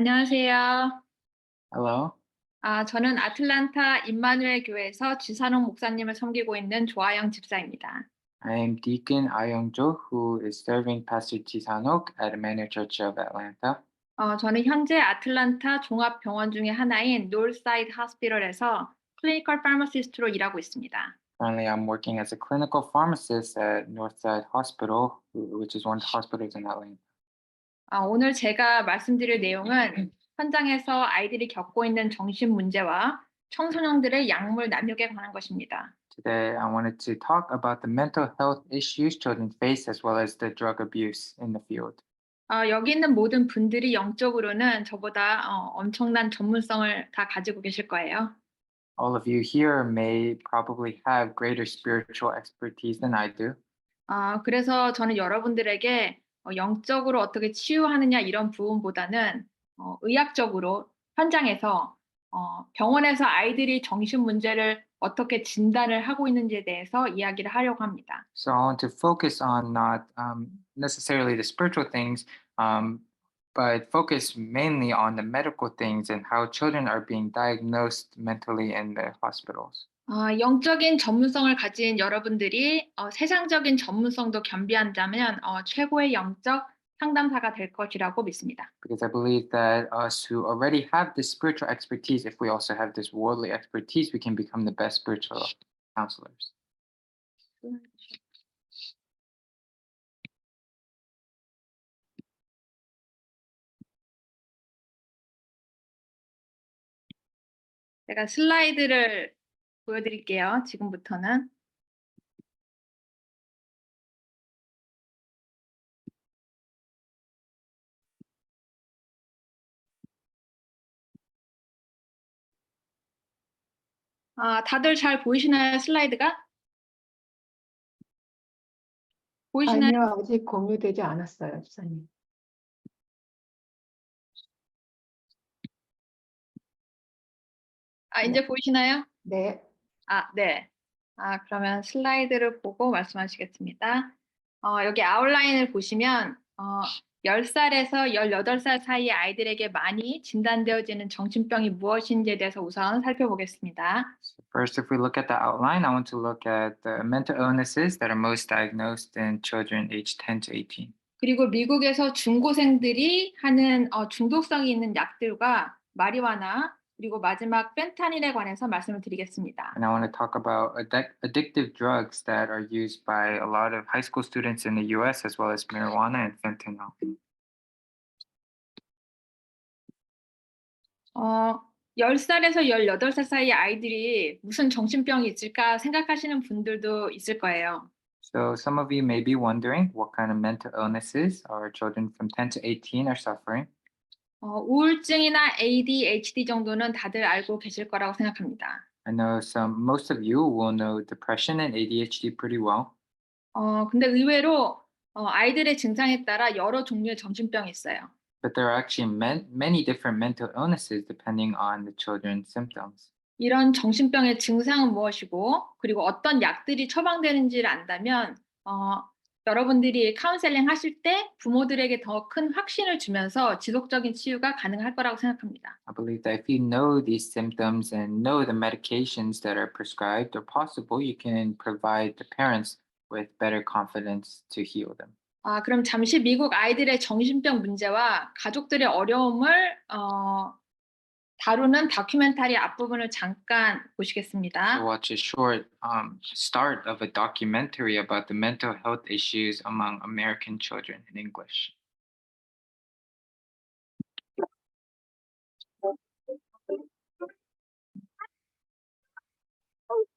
안녕하세요. Hello, 저는 아틀란타 임마누엘 교회에서 지산옥 목사님을 섬기고 있는 조아영 집사입니다. I am Deacon Ayongjo, who is serving Pastor Chisanok at Emmanuel Church of Atlanta. 저는 현재 아틀란타 종합병원 중에 하나인 놀사이드 하스피털에서 클리니컬 파마시스트로 일하고 있습니다. Currently, I'm working as a clinical pharmacist at Northside Hospital, which is one of the hospitals in Atlanta. 오늘 제가 말씀드릴 내용은 현장에서 아이들이 겪고 있는 정신 문제와 청소년들의 약물 남용에 관한 것입니다. Today, I wanted to talk about the mental health issues children face as well as the drug abuse in the field. 여기 있는 모든 분들이 영적으로는 저보다 엄청난 전문성을 다 가지고 계실 거예요. All of you here may probably have greater spiritual expertise than I do. 그래서 저는 여러분들에게 영적으로 어떻게 치유하느냐 이런 부분보다는 의학적으로 현장에서 병원에서 아이들이 정신 문제를 어떻게 진단을 하고 있는지에 대해서 이야기를 하려고 합니다. So I want to focus on not necessarily the spiritual things, um, but focus mainly on the medical things and how children are being diagnosed mentally in the hospitals. 영적인 전문성을 가진 여러분들이 세상적인 전문성도 겸비한다면 최고의 영적 상담사가 될 것이라고 믿습니다. Because I believe that us who already have this spiritual expertise, if we also have this worldly expertise, we can become the best spiritual counselors. 제가 슬라이드를 보여드릴게요. 지금부터는. 다들 잘 보이시나요? 슬라이드가? 보이시나요? 아니요, 아직 공유되지 않았어요, 집사님. 이제 보이시나요? 네, 네. 그러면 슬라이드를 보고 말씀하시겠습니다. 여기 아웃라인을 보시면 10살에서 18살 사이의 아이들에게 많이 진단되어지는 정신병이 무엇인지에 대해서 우선 살펴보겠습니다. First, if we look at the outline, I want to look at the mental illnesses that are most diagnosed in children aged 10 to 18. 그리고 미국에서 중고생들이 하는 중독성이 있는 약들과 마리화나 그리고 마지막 펜타닐에 관해서 말씀을 드리겠습니다. And I want to talk about addictive drugs that are used by a lot of high school students in the US, as well as marijuana and fentanyl. 10살에서 18살 사이의 아이들이 무슨 정신병이 있을까 생각하시는 분들도 있을 거예요. So some of you may be wondering what kind of mental illnesses our children from 10 to 18 are suffering. 우울증이나 ADHD 정도는 다들 알고 계실 거라고 생각합니다. I know most of you will know depression and ADHD pretty well. 근데 의외로 아이들의 증상에 따라 여러 종류의 정신병이 있어요. But there are actually many different mental illnesses depending on the children's symptoms. 이런 정신병의 증상은 무엇이고 그리고 어떤 약들이 처방되는지를 안다면 여러분들이 카운셀링 하실 때 부모들에게 더 큰 확신을 주면서 지속적인 치유가 가능할 거라고 생각합니다. I believe that if you know these symptoms and know the medications that are prescribed or possible, you can provide the parents with better confidence to heal them. 그럼 잠시 미국 아이들의 정신병 문제와 가족들의 어려움을 다루는 다큐멘터리 앞부분을 잠깐 보시겠습니다. So watch a short start of a documentary about the mental health issues among American children in English.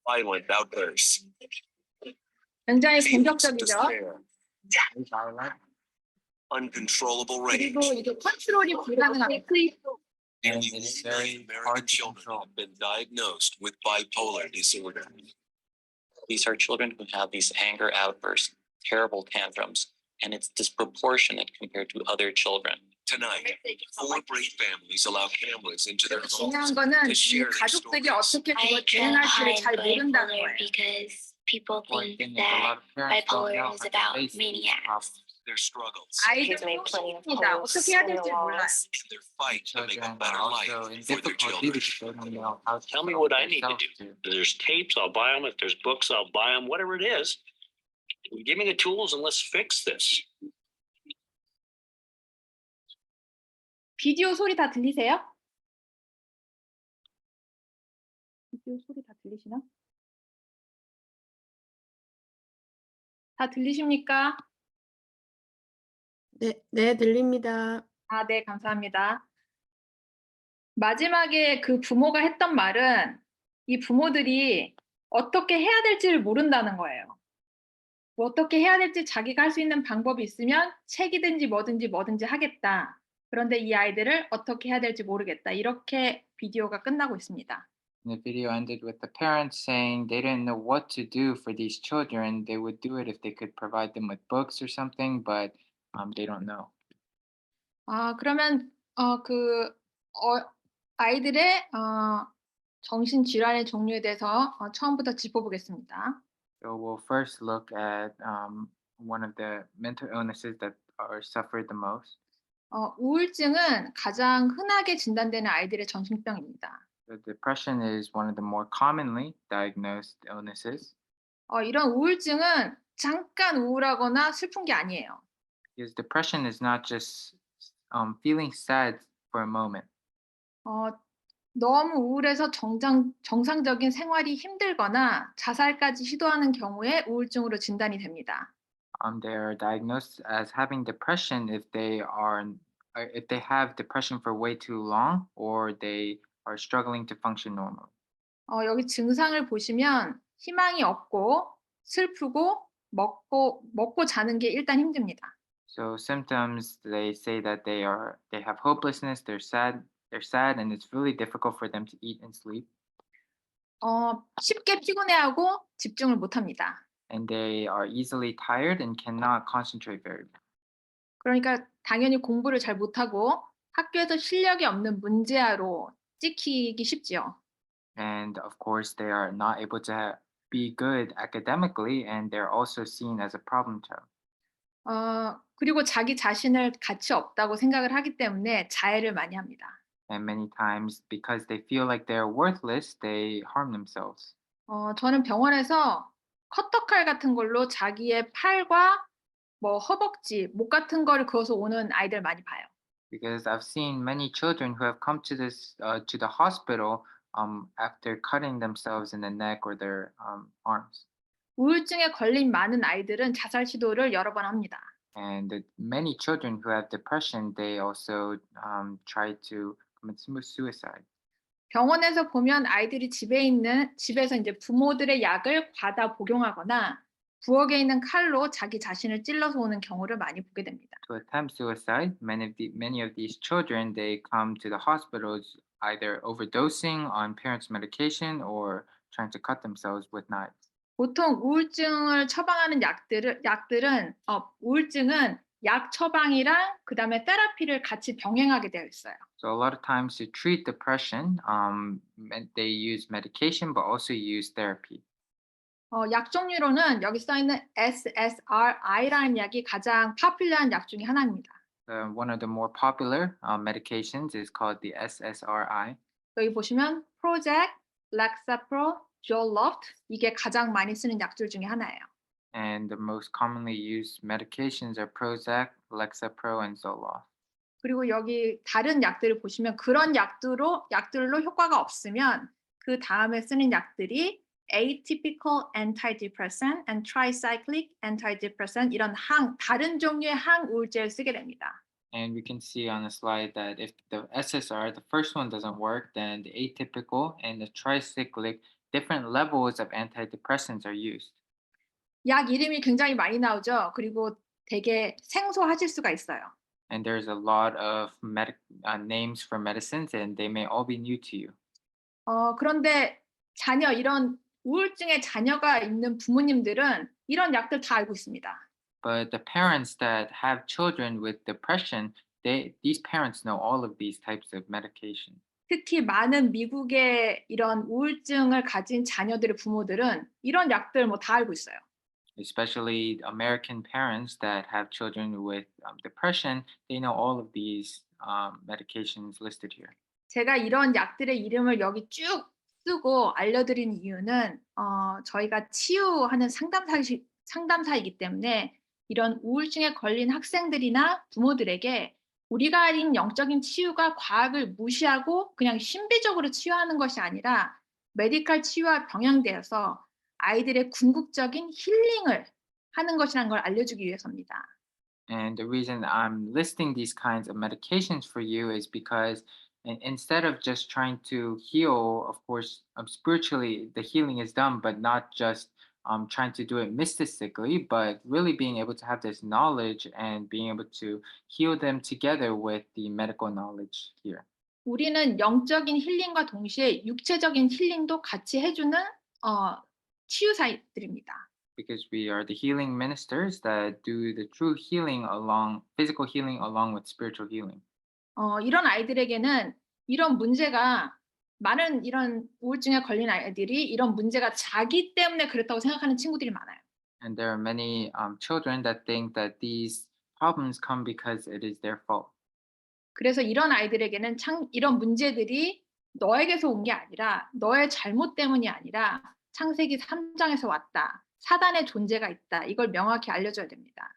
Violent outbursts, 굉장히 feelings of 공격적이죠. despair, uncontrollable rage. 그리고 이게 컨트롤이 불가능합니다. And Nearly it's 1 very million American hard to children control. have been diagnosed with bipolar disorder. These are children who have these anger outbursts, terrible tantrums, and it's disproportionate compared to other children. Tonight, 4 brave families allow cameras into their 중요한 homes 거는 to 이 share their 가족들이 stories. 어떻게 I 그걸 can't 대응할지를 hide 잘 모른다는 bipolar 거예요. because people One think thing is a lot that of parents don't bipolar know is how to about face these maniacs. problems. their struggles 아이들 He's made plenty of 힘듭니다. holes 어떻게 해야 in the 될지 몰라요. walls. and their fight to make a Children better are life also in for their difficulty children. because they don't know how to Tell me help what I need to themselves do. If there's tapes, I'll buy them. If there's books, I'll buy them. Whatever it is, give me the tools and let's fix this. 비디오 소리 다 들리세요? 비디오 소리 다 들리시나? 다 들리십니까? 네, 들립니다. 아, 네, 감사합니다. 마지막에 그 부모가 했던 말은 이 부모들이 어떻게 해야 될지를 모른다는 거예요. 뭐 어떻게 해야 될지 자기가 할 수 있는 방법이 있으면 책이든지 뭐든지 하겠다. 그런데 이 아이들을 어떻게 해야 될지 모르겠다. 이렇게 비디오가 끝나고 있습니다. And the video ended with the parents saying they didn't know what to do for these children. They would do it if they could provide them with books or something, but they don't know. 아, 그러면 아이들의 정신 질환의 종류에 대해서 처음부터 짚어보겠습니다. So we'll first look at one of the mental illnesses that are suffered the most. 우울증은 가장 흔하게 진단되는 아이들의 정신병입니다. So depression is one of the more commonly diagnosed illnesses 이런 우울증은 잠깐 우울하거나 슬픈 게 아니에요. because depression is not just feeling sad for a moment. 너무 우울해서 정상적인 생활이 힘들거나 자살까지 시도하는 경우에 우울증으로 진단이 됩니다. They are diagnosed as having depression if they have depression for way too long or they are struggling to function normally. 여기 증상을 보시면 희망이 없고 슬프고 먹고 자는 게 일단 힘듭니다. So symptoms, they say that they have hopelessness, they're sad, and it's really difficult for them to eat and sleep. 쉽게 피곤해하고 집중을 못합니다. And they are easily tired and cannot concentrate very well. 그러니까 당연히 공부를 잘 못하고 학교에서 실력이 없는 문제아로 찍히기 쉽지요. And of course, they are not able to be good academically, and they're also seen as a problem child. 그리고 자기 자신을 가치 없다고 생각을 하기 때문에 자해를 많이 합니다. And many times, because they feel like they're worthless, they harm themselves. 저는 병원에서 커터칼 같은 걸로 자기의 팔과 허벅지, 목 같은 거를 그어서 오는 아이들 많이 봐요. Because I've seen many children who have come to the hospital after cutting themselves in the neck or their arms. 우울증에 걸린 많은 아이들은 자살 시도를 여러 번 합니다. And many children who have depression, they also try to commit suicide. 병원에서 보면 아이들이 집에서 이제 부모들의 약을 과다 복용하거나 부엌에 있는 칼로 자기 자신을 찔러서 오는 경우를 많이 보게 됩니다. To attempt suicide, many of these children, they come to the hospitals either overdosing on parents' medication or trying to cut themselves with knives. 보통 우울증을 처방하는 우울증은 약 처방이랑 그다음에 테라피를 같이 병행하게 되어 있어요. So a lot of times to treat depression, they use medication but also use therapy. 약 종류로는 여기 써 있는 SSRI라는 약이 가장 popular한 약 중에 하나입니다. One of the more popular medications is called the SSRI. 여기 보시면 Prozac, Lexapro, Zoloft 이게 가장 많이 쓰는 약들 중에 하나예요. And the most commonly used medications are Prozac, Lexapro, and Zoloft. 그리고 여기 다른 약들을 보시면 그런 약들로 효과가 없으면 그 다음에 쓰는 약들이 atypical antidepressant and tricyclic antidepressant 이런 다른 종류의 항우울제를 쓰게 됩니다. And we can see on the slide that if the SSRI, the first one doesn't work, then the atypical and the tricyclic, different levels of antidepressants are used. 약 이름이 굉장히 많이 나오죠. 그리고 되게 생소하실 수가 있어요. And there's a lot of names for medicines, and they may all be new to you. 그런데 이런 우울증의 자녀가 있는 부모님들은 이런 약들 다 알고 있습니다. But the parents that have children with depression, these parents know all of these types of medication. 특히 많은 미국의 이런 우울증을 가진 자녀들의 부모들은 이런 약들 다 알고 있어요. especially American parents that have children with depression. They know all of these medications listed here. 제가 이런 약들의 이름을 여기 쭉 쓰고 알려드린 이유는 저희가 치유하는 상담사이기 때문에 이런 우울증에 걸린 학생들이나 부모들에게 우리가 하는 영적인 치유가 과학을 무시하고 그냥 신비적으로 치유하는 것이 아니라 메디컬 치유와 병행되어서 아이들의 궁극적인 힐링을 하는 것이라는 걸 알려주기 위해서입니다. And the reason I'm listing these kinds of medications for you is because instead of just trying to heal, of course, spiritually, the healing is done, but not just trying to do it mystically, but really being able to have this knowledge and being able to heal them together with the medical knowledge here. 우리는 영적인 힐링과 동시에 육체적인 힐링도 같이 해주는 치유사들입니다. Because we are the healing ministers that do the true healing along physical healing along with spiritual healing. 이런 아이들에게는 이런 문제가 많은 이런 우울증에 걸린 아이들이 이런 문제가 자기 때문에 그랬다고 생각하는 친구들이 많아요. And there are many children that think that these problems come because it is their fault. 그래서 이런 아이들에게는 이런 문제들이 너에게서 온 게 아니라 너의 잘못 때문이 아니라 창세기 3장에서 왔다. 사단의 존재가 있다. 이걸 명확히 알려줘야 됩니다.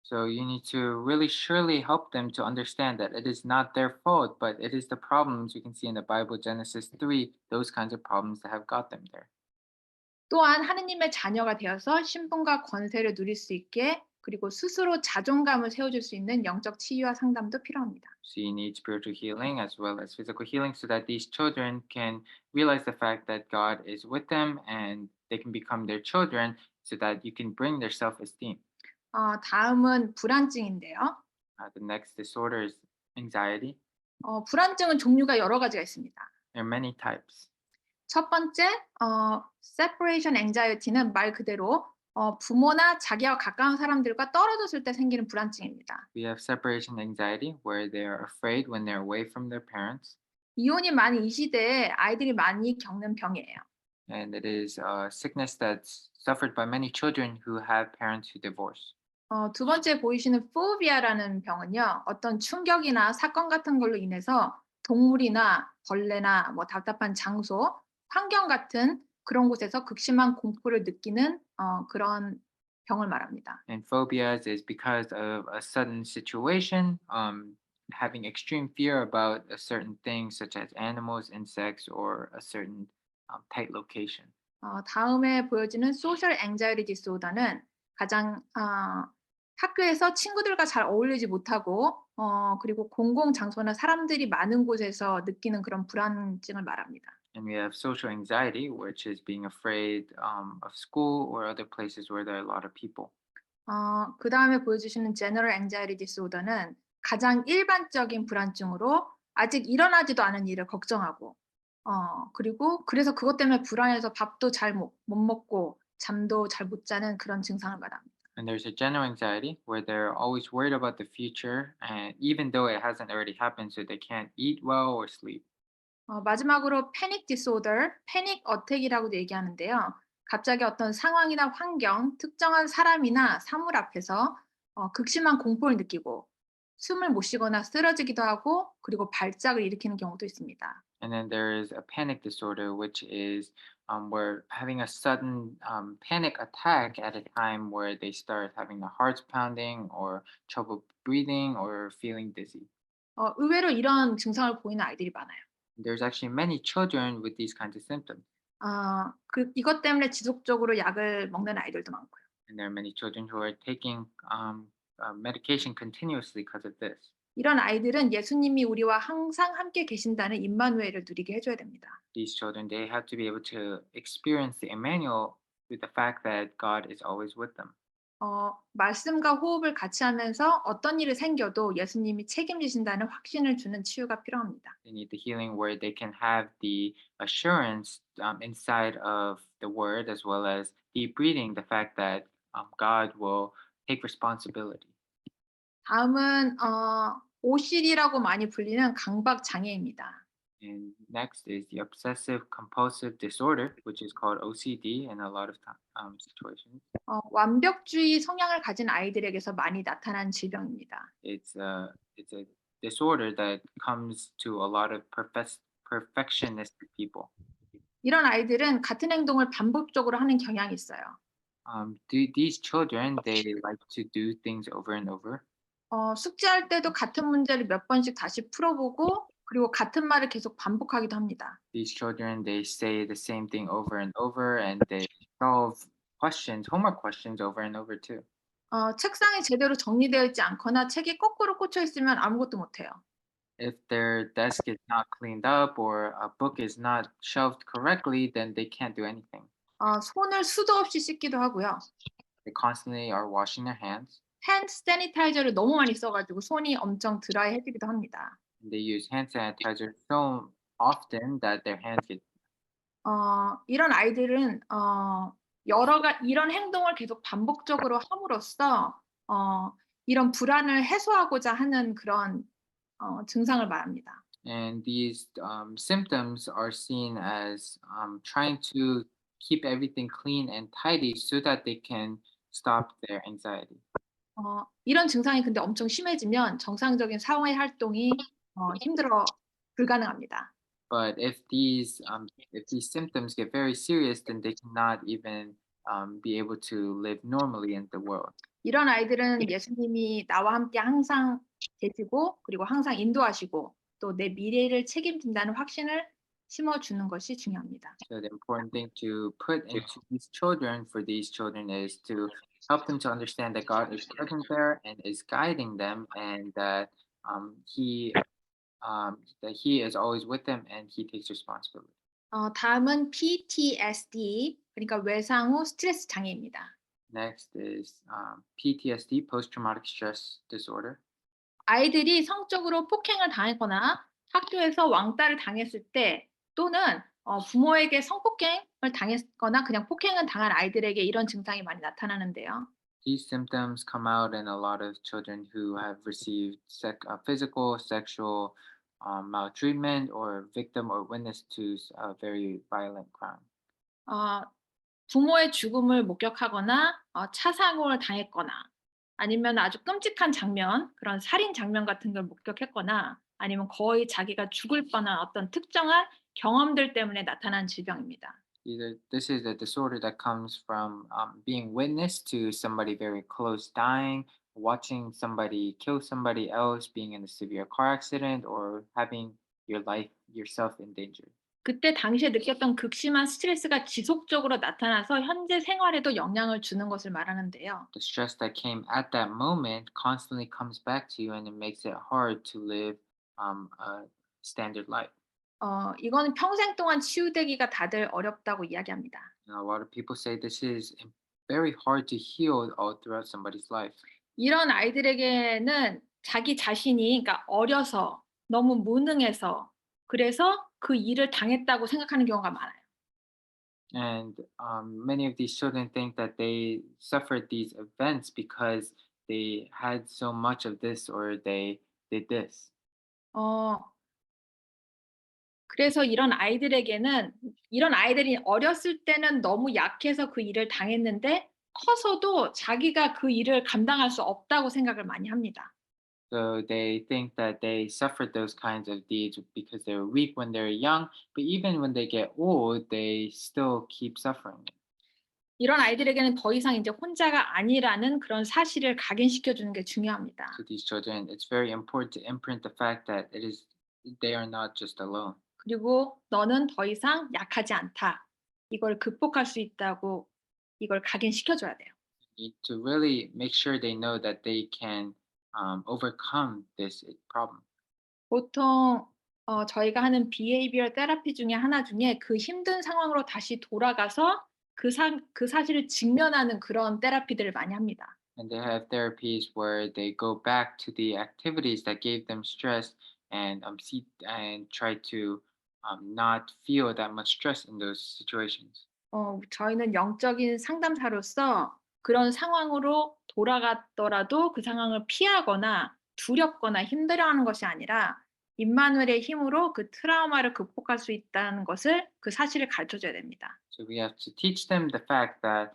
So you need to really surely help them to understand that it is not their fault, but it is the problems you can see in the Bible, Genesis 3, those kinds of problems that have got them there. 또한 하느님의 자녀가 되어서 신분과 권세를 누릴 수 있게 그리고 스스로 자존감을 세워줄 수 있는 영적 치유와 상담도 필요합니다. So you need spiritual healing as well as physical healing so that these children can realize the fact that God is with them and they can become their children so that you can bring their self-esteem. 다음은 불안증인데요. The next disorder is anxiety. 불안증은 종류가 여러 가지가 있습니다. There are many types. 첫 번째, separation anxiety는 말 그대로 부모나 자기와 가까운 사람들과 떨어졌을 때 생기는 불안증입니다. We have separation anxiety where they are afraid when they're away from their parents. 이혼이 많은 이 시대에 아이들이 많이 겪는 병이에요. And it is a sickness that's suffered by many children who have parents who divorce. 두 번째 보이시는 phobia라는 병은요. 어떤 충격이나 사건 같은 걸로 인해서 동물이나 벌레나 뭐 답답한 장소, 환경 같은 그런 곳에서 극심한 공포를 느끼는 그런 병을 말합니다. And phobias is because of a sudden situation, having extreme fear about a certain thing, such as animals, insects, or a certain tight location. 다음에 보여지는 social anxiety disorder는 가장 학교에서 친구들과 잘 어울리지 못하고 그리고 공공 장소나 사람들이 많은 곳에서 느끼는 그런 불안증을 말합니다. And we have social anxiety, which is being afraid of school or other places where there are a lot of people. 그 다음에 보여주시는 general anxiety disorder는 가장 일반적인 불안증으로 아직 일어나지도 않은 일을 걱정하고 그리고 그래서 그것 때문에 불안해서 밥도 잘 못 먹고 잠도 잘 못 자는 그런 증상을 말합니다. And there's a general anxiety where they're always worried about the future, and even though it hasn't already happened, so they can't eat well or sleep. 마지막으로 panic disorder, panic attack이라고도 얘기하는데요. 갑자기 어떤 상황이나 환경, 특정한 사람이나 사물 앞에서 극심한 공포를 느끼고 숨을 못 쉬거나 쓰러지기도 하고 그리고 발작을 일으키는 경우도 있습니다. And then there is a panic disorder, which is where having a sudden panic attack at a time where they start having their hearts pounding or trouble breathing or feeling dizzy. 의외로 이런 증상을 보이는 아이들이 많아요. There's actually many children with these kinds of symptoms. 이것 때문에 지속적으로 약을 먹는 아이들도 많고요. And there are many children who are taking medication continuously because of this. 이런 아이들은 예수님이 우리와 항상 함께 계신다는 임마누엘을 누리게 해줘야 됩니다. These children, they have to be able to experience the Emmanuel with the fact that God is always with them. 말씀과 호흡을 같이 하면서 어떤 일이 생겨도 예수님이 책임지신다는 확신을 주는 치유가 필요합니다. They need the healing where they can have the assurance inside of the word as well as deep breathing, the fact that God will take responsibility. 다음은 OCD라고 많이 불리는 강박 장애입니다. And next is the obsessive compulsive disorder, which is called OCD in a lot of situations. 완벽주의 성향을 가진 아이들에게서 많이 나타난 질병입니다. It's a disorder that comes to a lot of perfectionistic people. 이런 아이들은 같은 행동을 반복적으로 하는 경향이 있어요. These children, they like to do things over and over. 숙제할 때도 같은 문제를 몇 번씩 다시 풀어보고 그리고 같은 말을 계속 반복하기도 합니다. These children, they say the same thing over and over, and they solve questions, homework questions over and over too. 책상이 제대로 정리되어 있지 않거나 책이 거꾸로 꽂혀 있으면 아무것도 못해요. If their desk is not cleaned up or a book is not shelved correctly, then they can't do anything. 손을 수도 없이 씻기도 하고요. They constantly are washing their hands, 핸드 세니타이저를 너무 많이 써가지고 손이 엄청 드라이해지기도 합니다. and they use hand sanitizer so often that their hands get. 이런 아이들은 이런 행동을 계속 반복적으로 함으로써 이런 불안을 해소하고자 하는 그런 증상을 말합니다. And these symptoms are seen as trying to keep everything clean and tidy so that they can stop their anxiety. 이런 증상이 근데 엄청 심해지면 정상적인 사회 활동이 힘들어 불가능합니다. But if these symptoms get very serious, then they cannot even be able to live normally in the world. 이런 아이들은 예수님이 나와 함께 항상 계시고 그리고 항상 인도하시고 또 내 미래를 책임진다는 확신을 심어주는 것이 중요합니다. So the important thing to put into these children for these children is to help them to understand that God is present there and is guiding them, and that He is always with them and He takes responsibility. 다음은 PTSD, 그러니까 외상 후 스트레스 장애입니다. Next is PTSD, post-traumatic stress disorder. 아이들이 성적으로 폭행을 당했거나 학교에서 왕따를 당했을 때 또는 부모에게 성폭행을 당했거나 그냥 폭행을 당한 아이들에게 이런 증상이 많이 나타나는데요. These symptoms come out in a lot of children who have received physical, sexual maltreatment, or victim or witness to a very violent crime. 부모의 죽음을 목격하거나 차 사고를 당했거나 아니면 아주 끔찍한 장면, 그런 살인 장면 같은 걸 목격했거나 아니면 거의 자기가 죽을 뻔한 어떤 특정한 경험들 때문에 나타난 질병입니다. This is a disorder that comes from being witness to somebody very close dying, watching somebody kill somebody else, being in a severe car accident, or having your life yourself endangered. 그때 당시에 느꼈던 극심한 스트레스가 지속적으로 나타나서 현재 생활에도 영향을 주는 것을 말하는데요. The stress that came at that moment constantly comes back to you, and it makes it hard to live a standard life. 이거는 평생 동안 치유되기가 다들 어렵다고 이야기합니다. A lot of people say this is very hard to heal all throughout somebody's life. 이런 아이들에게는 자기 자신이 그러니까 어려서 너무 무능해서 그래서 그 일을 당했다고 생각하는 경우가 많아요. And many of these children think that they suffered these events because they had so much of this or they did this. 그래서 이런 아이들이 어렸을 때는 너무 약해서 그 일을 당했는데 커서도 자기가 그 일을 감당할 수 없다고 생각을 많이 합니다. So they think that they suffered those kinds of deeds because they were weak when they're young, but even when they get old, they still keep suffering. 이런 아이들에게는 더 이상 이제 혼자가 아니라는 그런 사실을 각인시켜 주는 게 중요합니다. To these children, it's very important to imprint the fact that they are not just alone. 그리고 너는 더 이상 약하지 않다. 이걸 극복할 수 있다고 이걸 각인시켜 줘야 돼요. You need to really make sure they know that they can overcome this problem. 보통 저희가 하는 behavior therapy 중에 하나 중에 그 힘든 상황으로 다시 돌아가서 그 사실을 직면하는 그런 테라피들을 많이 합니다. And they have therapies where they go back to the activities that gave them stress and try to not feel that much stress in those situations. 저희는 영적인 상담사로서 그런 상황으로 돌아갔더라도 그 상황을 피하거나 두렵거나 힘들어하는 것이 아니라 임마누엘의 힘으로 그 트라우마를 극복할 수 있다는 것을 그 사실을 가르쳐줘야 됩니다. So we have to teach them the fact that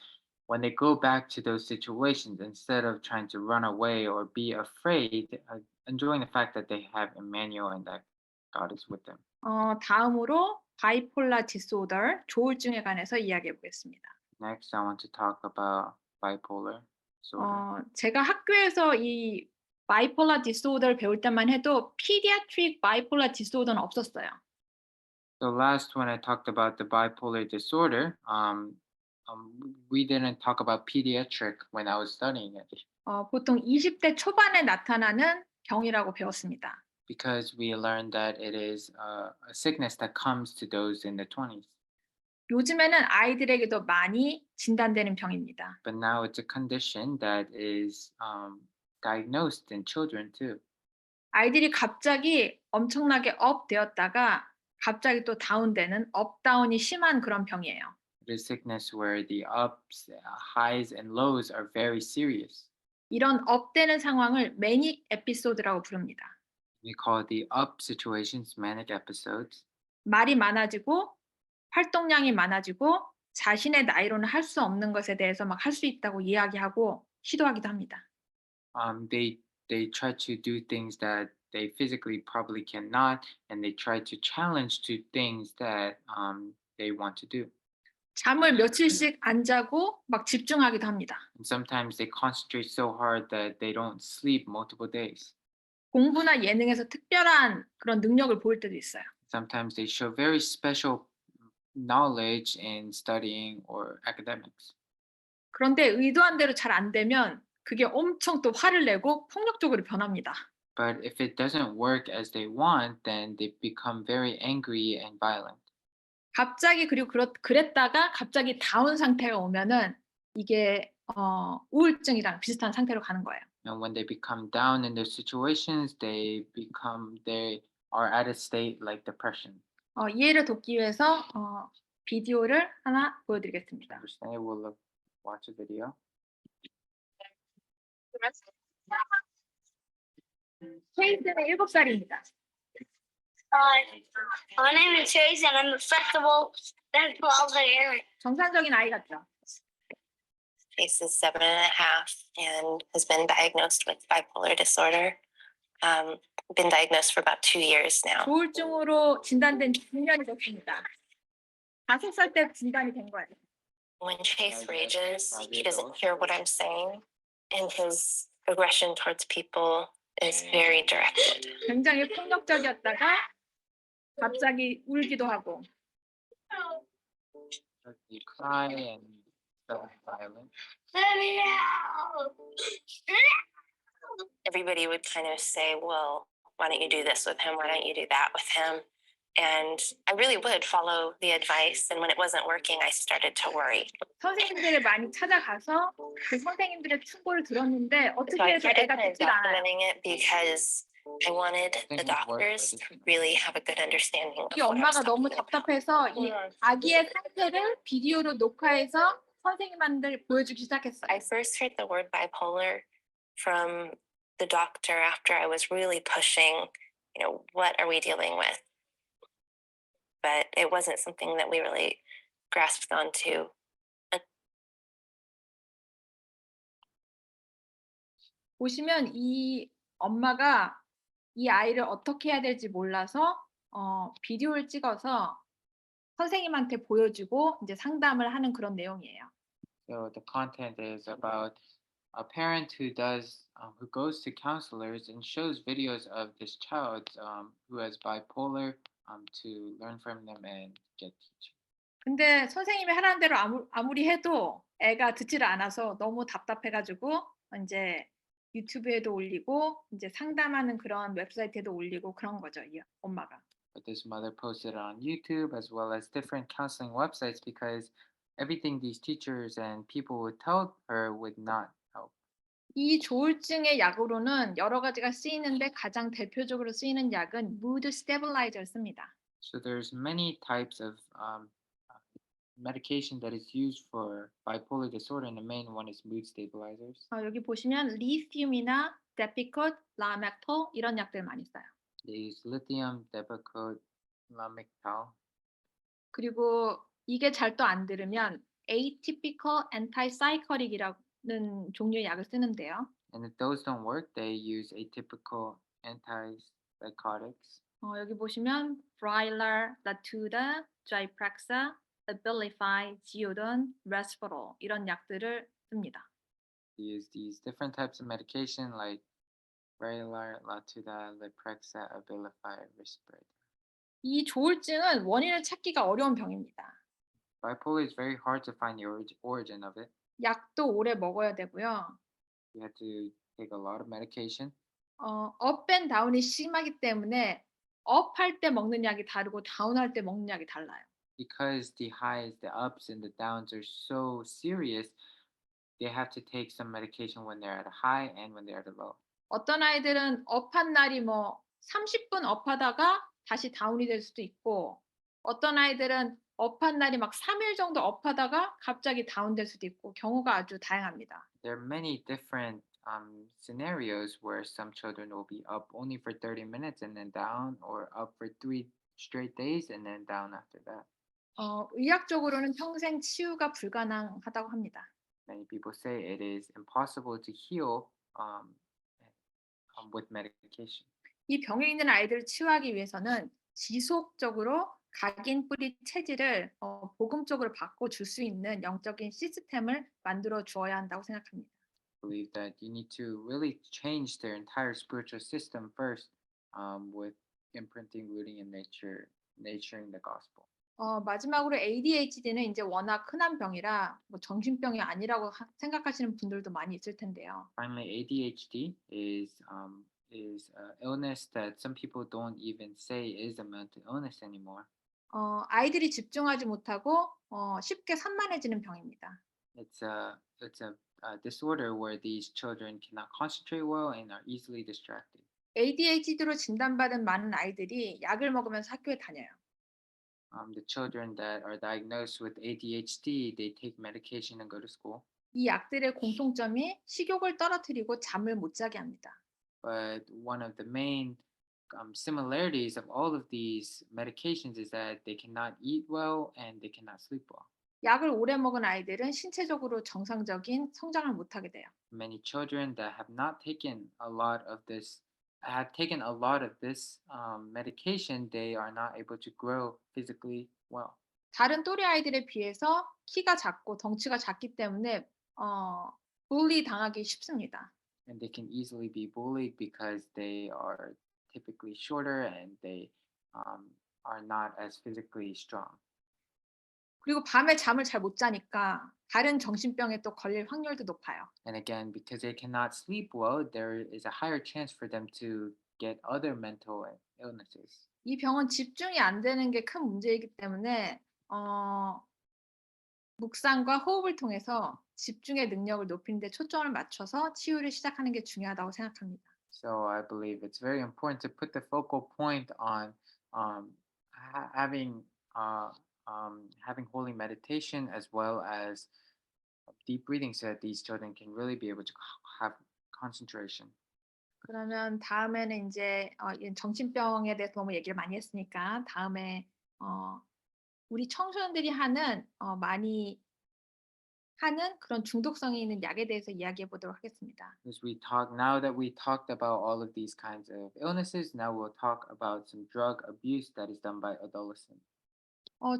when they go back to those situations, instead of trying to run away or be afraid, enjoying the fact that they have Emmanuel and that God is with them. 다음으로 바이폴라 디스오더, 조울증에 관해서 이야기해 보겠습니다. Next, I want to talk about bipolar disorder. 제가 학교에서 이 바이폴라 디스오더를 배울 때만 해도 피디아트릭 바이폴라 디스오더는 없었어요. So last, when I talked about the bipolar disorder, we didn't talk about pediatric when I was studying it 보통 20대 초반에 나타나는 병이라고 배웠습니다. because we learned that it is a sickness that comes to those in the 20s. 요즘에는 아이들에게도 많이 진단되는 병입니다. But now it's a condition that is diagnosed in children too. 아이들이 갑자기 엄청나게 업 되었다가 갑자기 또 다운되는 업다운이 심한 그런 병이에요. It is sickness where the ups, highs, and lows are very serious. 이런 업되는 상황을 매닉 에피소드라고 부릅니다. We call the up situations manic episodes. 말이 많아지고 활동량이 많아지고 자신의 나이로는 할 수 없는 것에 대해서 막 할 수 있다고 이야기하고 시도하기도 합니다. They try to do things that they physically probably cannot, and they try to challenge to things that they want to do. 잠을 며칠씩 안 자고 막 집중하기도 합니다. And sometimes they concentrate so hard that they don't sleep multiple days. 공부나 예능에서 특별한 그런 능력을 보일 때도 있어요. Sometimes they show very special knowledge in studying or academics. 그런데 의도한 대로 잘 안 되면 그게 엄청 또 화를 내고 폭력적으로 변합니다. But if it doesn't work as they want, then they become very angry and violent. 갑자기 그리고 그랬다가 갑자기 다운 상태가 오면은 이게 우울증이랑 비슷한 상태로 가는 거예요. And when they become down in those situations, they are at a state like depression. 이해를 돕기 위해서 비디오를 하나 보여드리겠습니다. Understand? We'll watch a video. 케이스는 7살입니다. My name is Chase and I'm a festival area. 정상적인 아이 같죠? Chase is 7.5 and has been diagnosed with bipolar disorder. Been diagnosed for about 2 years now. 조울증으로 진단된 지 6년이 됐습니다. 5살 때 진단이 된 거예요. When Chase rages, he doesn't hear what I'm saying, and his aggression towards people is very directed. 굉장히 폭력적이었다가 갑자기 울기도 하고 They cry and become violent. Let me out. Everybody would kind of say, well, why don't you do this with him? Why don't you do that with him? And I really would follow the advice. And when it wasn't working, I started to worry. 선생님들을 많이 찾아가서 그 선생님들의 충고를 들었는데 So 어떻게 I 해도 started 애가 kind of 듣질 않아요. documenting it because I wanted the Things work by doctors to different really have a good understanding of 이 what I was 엄마가 너무 talking about. 답답해서 이 아기의 상태를 비디오로 녹화해서 선생님한테 보여주기 시작했어요. I first heard the word bipolar from the doctor after I was really pushing, what are we dealing with? But it wasn't something that we really grasped onto. 보시면 이 엄마가 이 아이를 어떻게 해야 될지 몰라서 비디오를 찍어서 선생님한테 보여주고 이제 상담을 하는 그런 내용이에요. So the content is about a parent who goes to counselors and shows videos of this child who has bipolar to learn from them and get teaching. 근데 선생님이 하라는 대로 아무리 해도 애가 듣지를 않아서 너무 답답해가지고 이제 유튜브에도 올리고 이제 상담하는 그런 웹사이트에도 올리고 그런 거죠, 이 엄마가. But this mother posted it on YouTube as well as different counseling websites because everything these teachers and people would tell her would not help. 이 조울증의 약으로는 여러 가지가 쓰이는데 가장 대표적으로 쓰이는 약은 mood stabilizer 씁니다. So there's many types of medication that is used for bipolar disorder, and the main one is mood stabilizers. 여기 보시면 리튬이나 데피콧, 라맥톨 이런 약들 많이 써요. They use lithium dibencoyl. 그리고 이게 잘 또 안 들으면 atypical antipsychotic이라는 종류의 약을 쓰는데요. And if those don't work, they use atypical antipsychotics. 여기 보시면 Vraylar, Latuda, Zyprexa, Abilify, Geodon, Resveratrol 이런 약들을 씁니다. They use these different types of medication like Vraylar, Latuda, Liprexa, Abilify, Risperidone. 이 조울증은 원인을 찾기가 어려운 병입니다. Bipolar is very hard to find the origin of it. 약도 오래 먹어야 되고요. You have to take a lot of medication. 업 앤 다운이 심하기 때문에 업 할 때 먹는 약이 다르고 다운 할 때 먹는 약이 달라요. Because the highs, the ups, and the downs are so serious, they have to take some medication when they're at a high and when they're at a low. 어떤 아이들은 업한 날이 뭐 30분 업하다가 다시 다운이 될 수도 있고 어떤 아이들은 업한 날이 막 3일 정도 업하다가 갑자기 다운될 수도 있고 경우가 아주 다양합니다. There are many different scenarios where some children will be up only for 30 minutes and then down, or up for 3 straight days and then down after that. 의학적으로는 평생 치유가 불가능하다고 합니다. Many people say it is impossible to heal with medication. 이 병에 있는 아이들을 치유하기 위해서는 지속적으로 각인 뿌리 체질을 복음적으로 바꿔줄 수 있는 영적인 시스템을 만들어 주어야 한다고 생각합니다. I believe that you need to really change their entire spiritual system first, with imprinting, rooting, and nurturing the gospel. 마지막으로 ADHD는 이제 워낙 흔한 병이라 뭐 정신병이 아니라고 생각하시는 분들도 많이 있을 텐데요. Finally, ADHD is an illness that some people don't even say is a mental illness anymore. 아이들이 집중하지 못하고 쉽게 산만해지는 병입니다. It's a disorder where these children cannot concentrate well and are easily distracted. ADHD로 진단받은 많은 아이들이 약을 먹으면서 학교에 다녀요. The children that are diagnosed with ADHD, they take medication and go to school. 이 약들의 공통점이 식욕을 떨어뜨리고 잠을 못 자게 합니다. But one of the main similarities of all of these medications is that they cannot eat well and they cannot sleep well. 약을 오래 먹은 아이들은 신체적으로 정상적인 성장을 못 하게 돼요. Many children that have not taken a lot of this medication, they are not able to grow physically well. 다른 또래 아이들에 비해서 키가 작고 덩치가 작기 때문에 bully 당하기 쉽습니다. And they can easily be bullied because they are typically shorter and they are not as physically strong. 그리고 밤에 잠을 잘 못 자니까 다른 정신병에 또 걸릴 확률도 높아요. And again, because they cannot sleep well, there is a higher chance for them to get other mental illnesses. 이 병은 집중이 안 되는 게 큰 문제이기 때문에 묵상과 호흡을 통해서 집중의 능력을 높이는 데 초점을 맞춰서 치유를 시작하는 게 중요하다고 생각합니다. So I believe it's very important to put the focal point on having holy meditation as well as deep breathing so that these children can really be able to have concentration. 그러면 다음에는 이제 정신병에 대해서 너무 얘기를 많이 했으니까 다음에 우리 청소년들이 많이 하는 그런 중독성이 있는 약에 대해서 이야기해 보도록 하겠습니다. Now that we talked about all of these kinds of illnesses, now we'll talk about some drug abuse that is done by adolescents.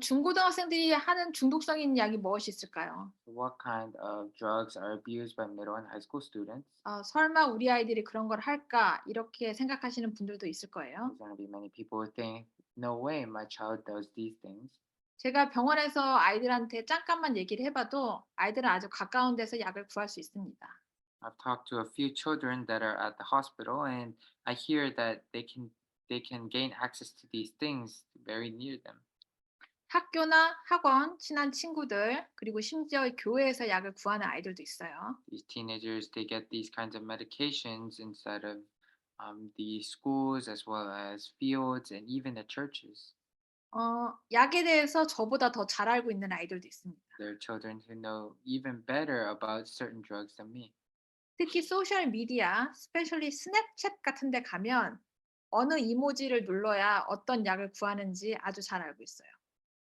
중고등학생들이 하는 중독성 있는 약이 무엇이 있을까요? So what kind of drugs are abused by middle and high school students? 설마 우리 아이들이 그런 걸 할까 이렇게 생각하시는 분들도 있을 거예요. There's going to be many people who think, no way, my child does these things. 제가 병원에서 아이들한테 잠깐만 얘기를 해봐도 아이들은 아주 가까운 데서 약을 구할 수 있습니다. I've talked to a few children that are at the hospital, and I hear that they can gain access to these things very near them. 학교나 학원, 친한 친구들, 그리고 심지어 교회에서 약을 구하는 아이들도 있어요. These teenagers, they get these kinds of medications inside of the schools as well as fields and even the churches. 약에 대해서 저보다 더 잘 알고 있는 아이들도 있습니다. There are children who know even better about certain drugs than me. 특히 소셜 미디어, 스페셜리 스냅챗 같은 데 가면 어느 이모지를 눌러야 어떤 약을 구하는지 아주 잘 알고 있어요.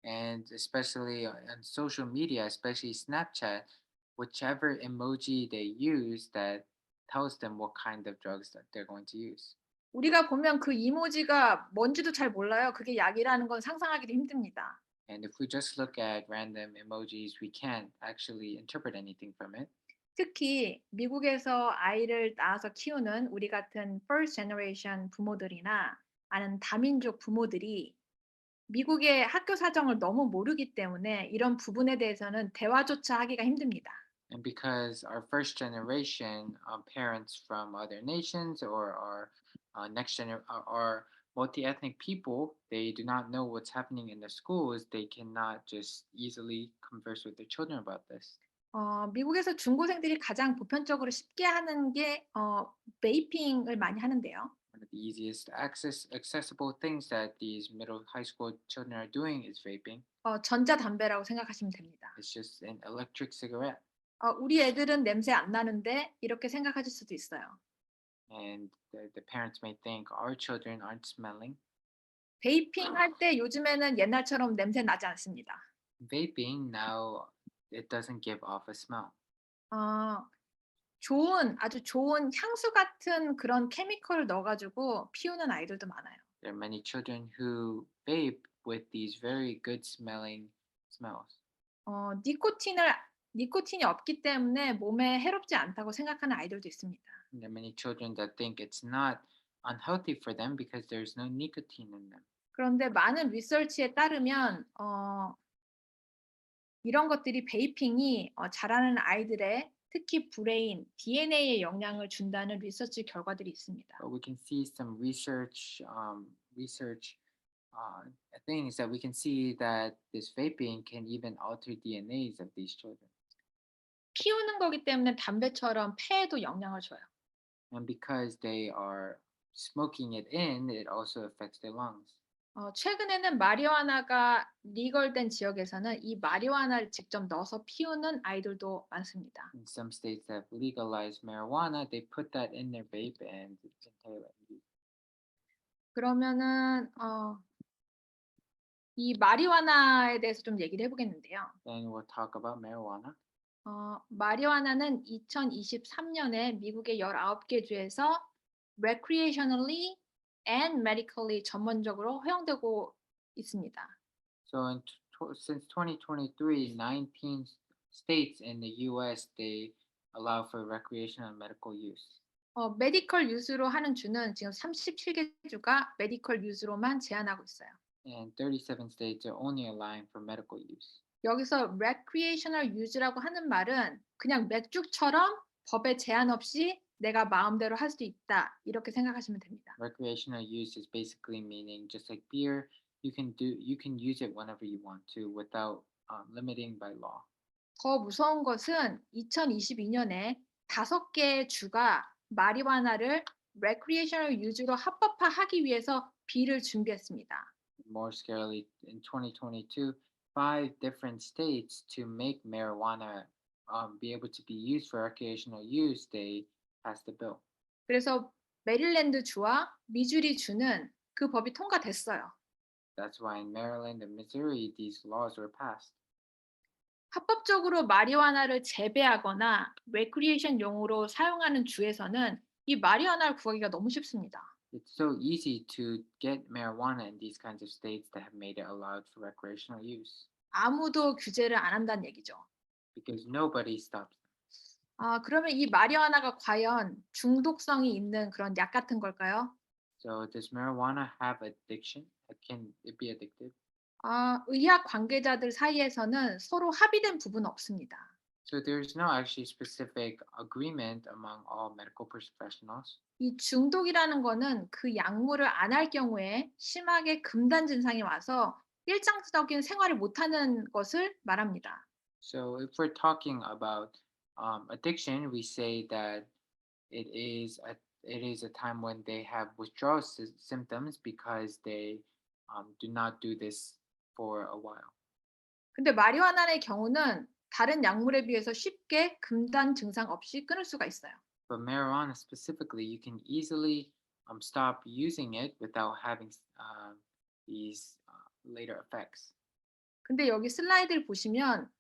And especially on social media, especially Snapchat, whichever emoji they use that tells them what kind of drugs that they're going to use. 우리가 보면 그 이모지가 뭔지도 잘 몰라요. 그게 약이라는 건 상상하기도 힘듭니다. And if we just look at random emojis, we can't actually interpret anything from it. 특히 미국에서 아이를 낳아서 키우는 우리 같은 first generation 부모들이나 아는 다민족 부모들이 미국의 학교 사정을 너무 모르기 때문에 이런 부분에 대해서는 대화조차 하기가 힘듭니다. And because our first generation parents from other nations or our next or multi-ethnic people, they do not know what's happening in the schools. They cannot just easily converse with their children about this. 미국에서 중고생들이 가장 보편적으로 쉽게 하는 게 베이핑을 많이 하는데요. One of the easiest accessible things that these middle high school children are doing is vaping. 전자담배라고 생각하시면 됩니다. It's just an electric cigarette. 우리 애들은 냄새 안 나는데 이렇게 생각하실 수도 있어요. And the parents may think our children aren't smelling. 베이핑 할 때 요즘에는 옛날처럼 냄새 나지 않습니다. Vaping now, it doesn't give off a smell. 아주 좋은 향수 같은 그런 케미컬을 넣어가지고 피우는 아이들도 많아요. There are many children who vape with these very good smelling smells. 니코틴이 없기 때문에 몸에 해롭지 않다고 생각하는 아이들도 있습니다. And there are many children that think it's not unhealthy for them because there's no nicotine in them. 그런데 많은 리서치에 따르면 이런 것들이 베이핑이 자라는 아이들의 특히 브레인, DNA에 영향을 준다는 리서치 결과들이 있습니다. But we can see some research things that we can see that this vaping can even alter DNAs of these children. 피우는 거기 때문에 담배처럼 폐에도 영향을 줘요. And because they are smoking it in, it also affects their lungs. 최근에는 마리화나가 리걸된 지역에서는 이 마리화나를 직접 넣어서 피우는 아이들도 많습니다. In some states that have legalized marijuana, they put that in their vape and inhale it. 그러면은 이 마리화나에 대해서 좀 얘기를 해보겠는데요. Then we'll talk about marijuana. 마리화나는 2023년에 미국의 19개 주에서 recreationally and medically 전문적으로 허용되고 있습니다. So since 2023, 19 states in the U.S. they allow for recreational and medical use. 메디컬 유즈로 하는 주는 지금 37개 주가 메디컬 유즈로만 제한하고 있어요. And 37 states are only allowing for medical use. 여기서 recreational use라고 하는 말은 그냥 맥주처럼 법에 제한 없이 내가 마음대로 할 수 있다 이렇게 생각하시면 됩니다. Recreational use is basically meaning just like beer, you can use it whenever you want to without limiting by law. 더 무서운 것은 2022년에 5개의 주가 마리화나를 recreational use로 합법화하기 위해서 비를 준비했습니다. More scarily, in 2022, 5 different states to make marijuana be able to be used for recreational use, they passed the bill. 그래서 메릴랜드 주와 미주리 주는 그 법이 통과됐어요. That's why in Maryland and Missouri, these laws were passed. 합법적으로 마리화나를 재배하거나 레크리에이션 용으로 사용하는 주에서는 이 마리화나를 구하기가 너무 쉽습니다. It's so easy to get marijuana in these kinds of states that have made it allowed for recreational use 아무도 규제를 안 한다는 얘기죠. because nobody stops them. 그러면 이 마리화나가 과연 중독성이 있는 그런 약 같은 걸까요? So does marijuana have addiction? Can it be addictive? 의학 관계자들 사이에서는 서로 합의된 부분은 없습니다. So there's no actually specific agreement among all medical professionals. 이 중독이라는 거는 그 약물을 안 할 경우에 심하게 금단 증상이 와서 일상적인 생활을 못하는 것을 말합니다. So if we're talking about addiction, we say that it is a time when they have withdrawal symptoms because they do not do this for a while. 근데 마리화나의 경우는 다른 약물에 비해서 쉽게 금단 증상 없이 끊을 수가 있어요. But marijuana specifically, you can easily stop using it without having these later effects. 근데 여기 슬라이드를 보시면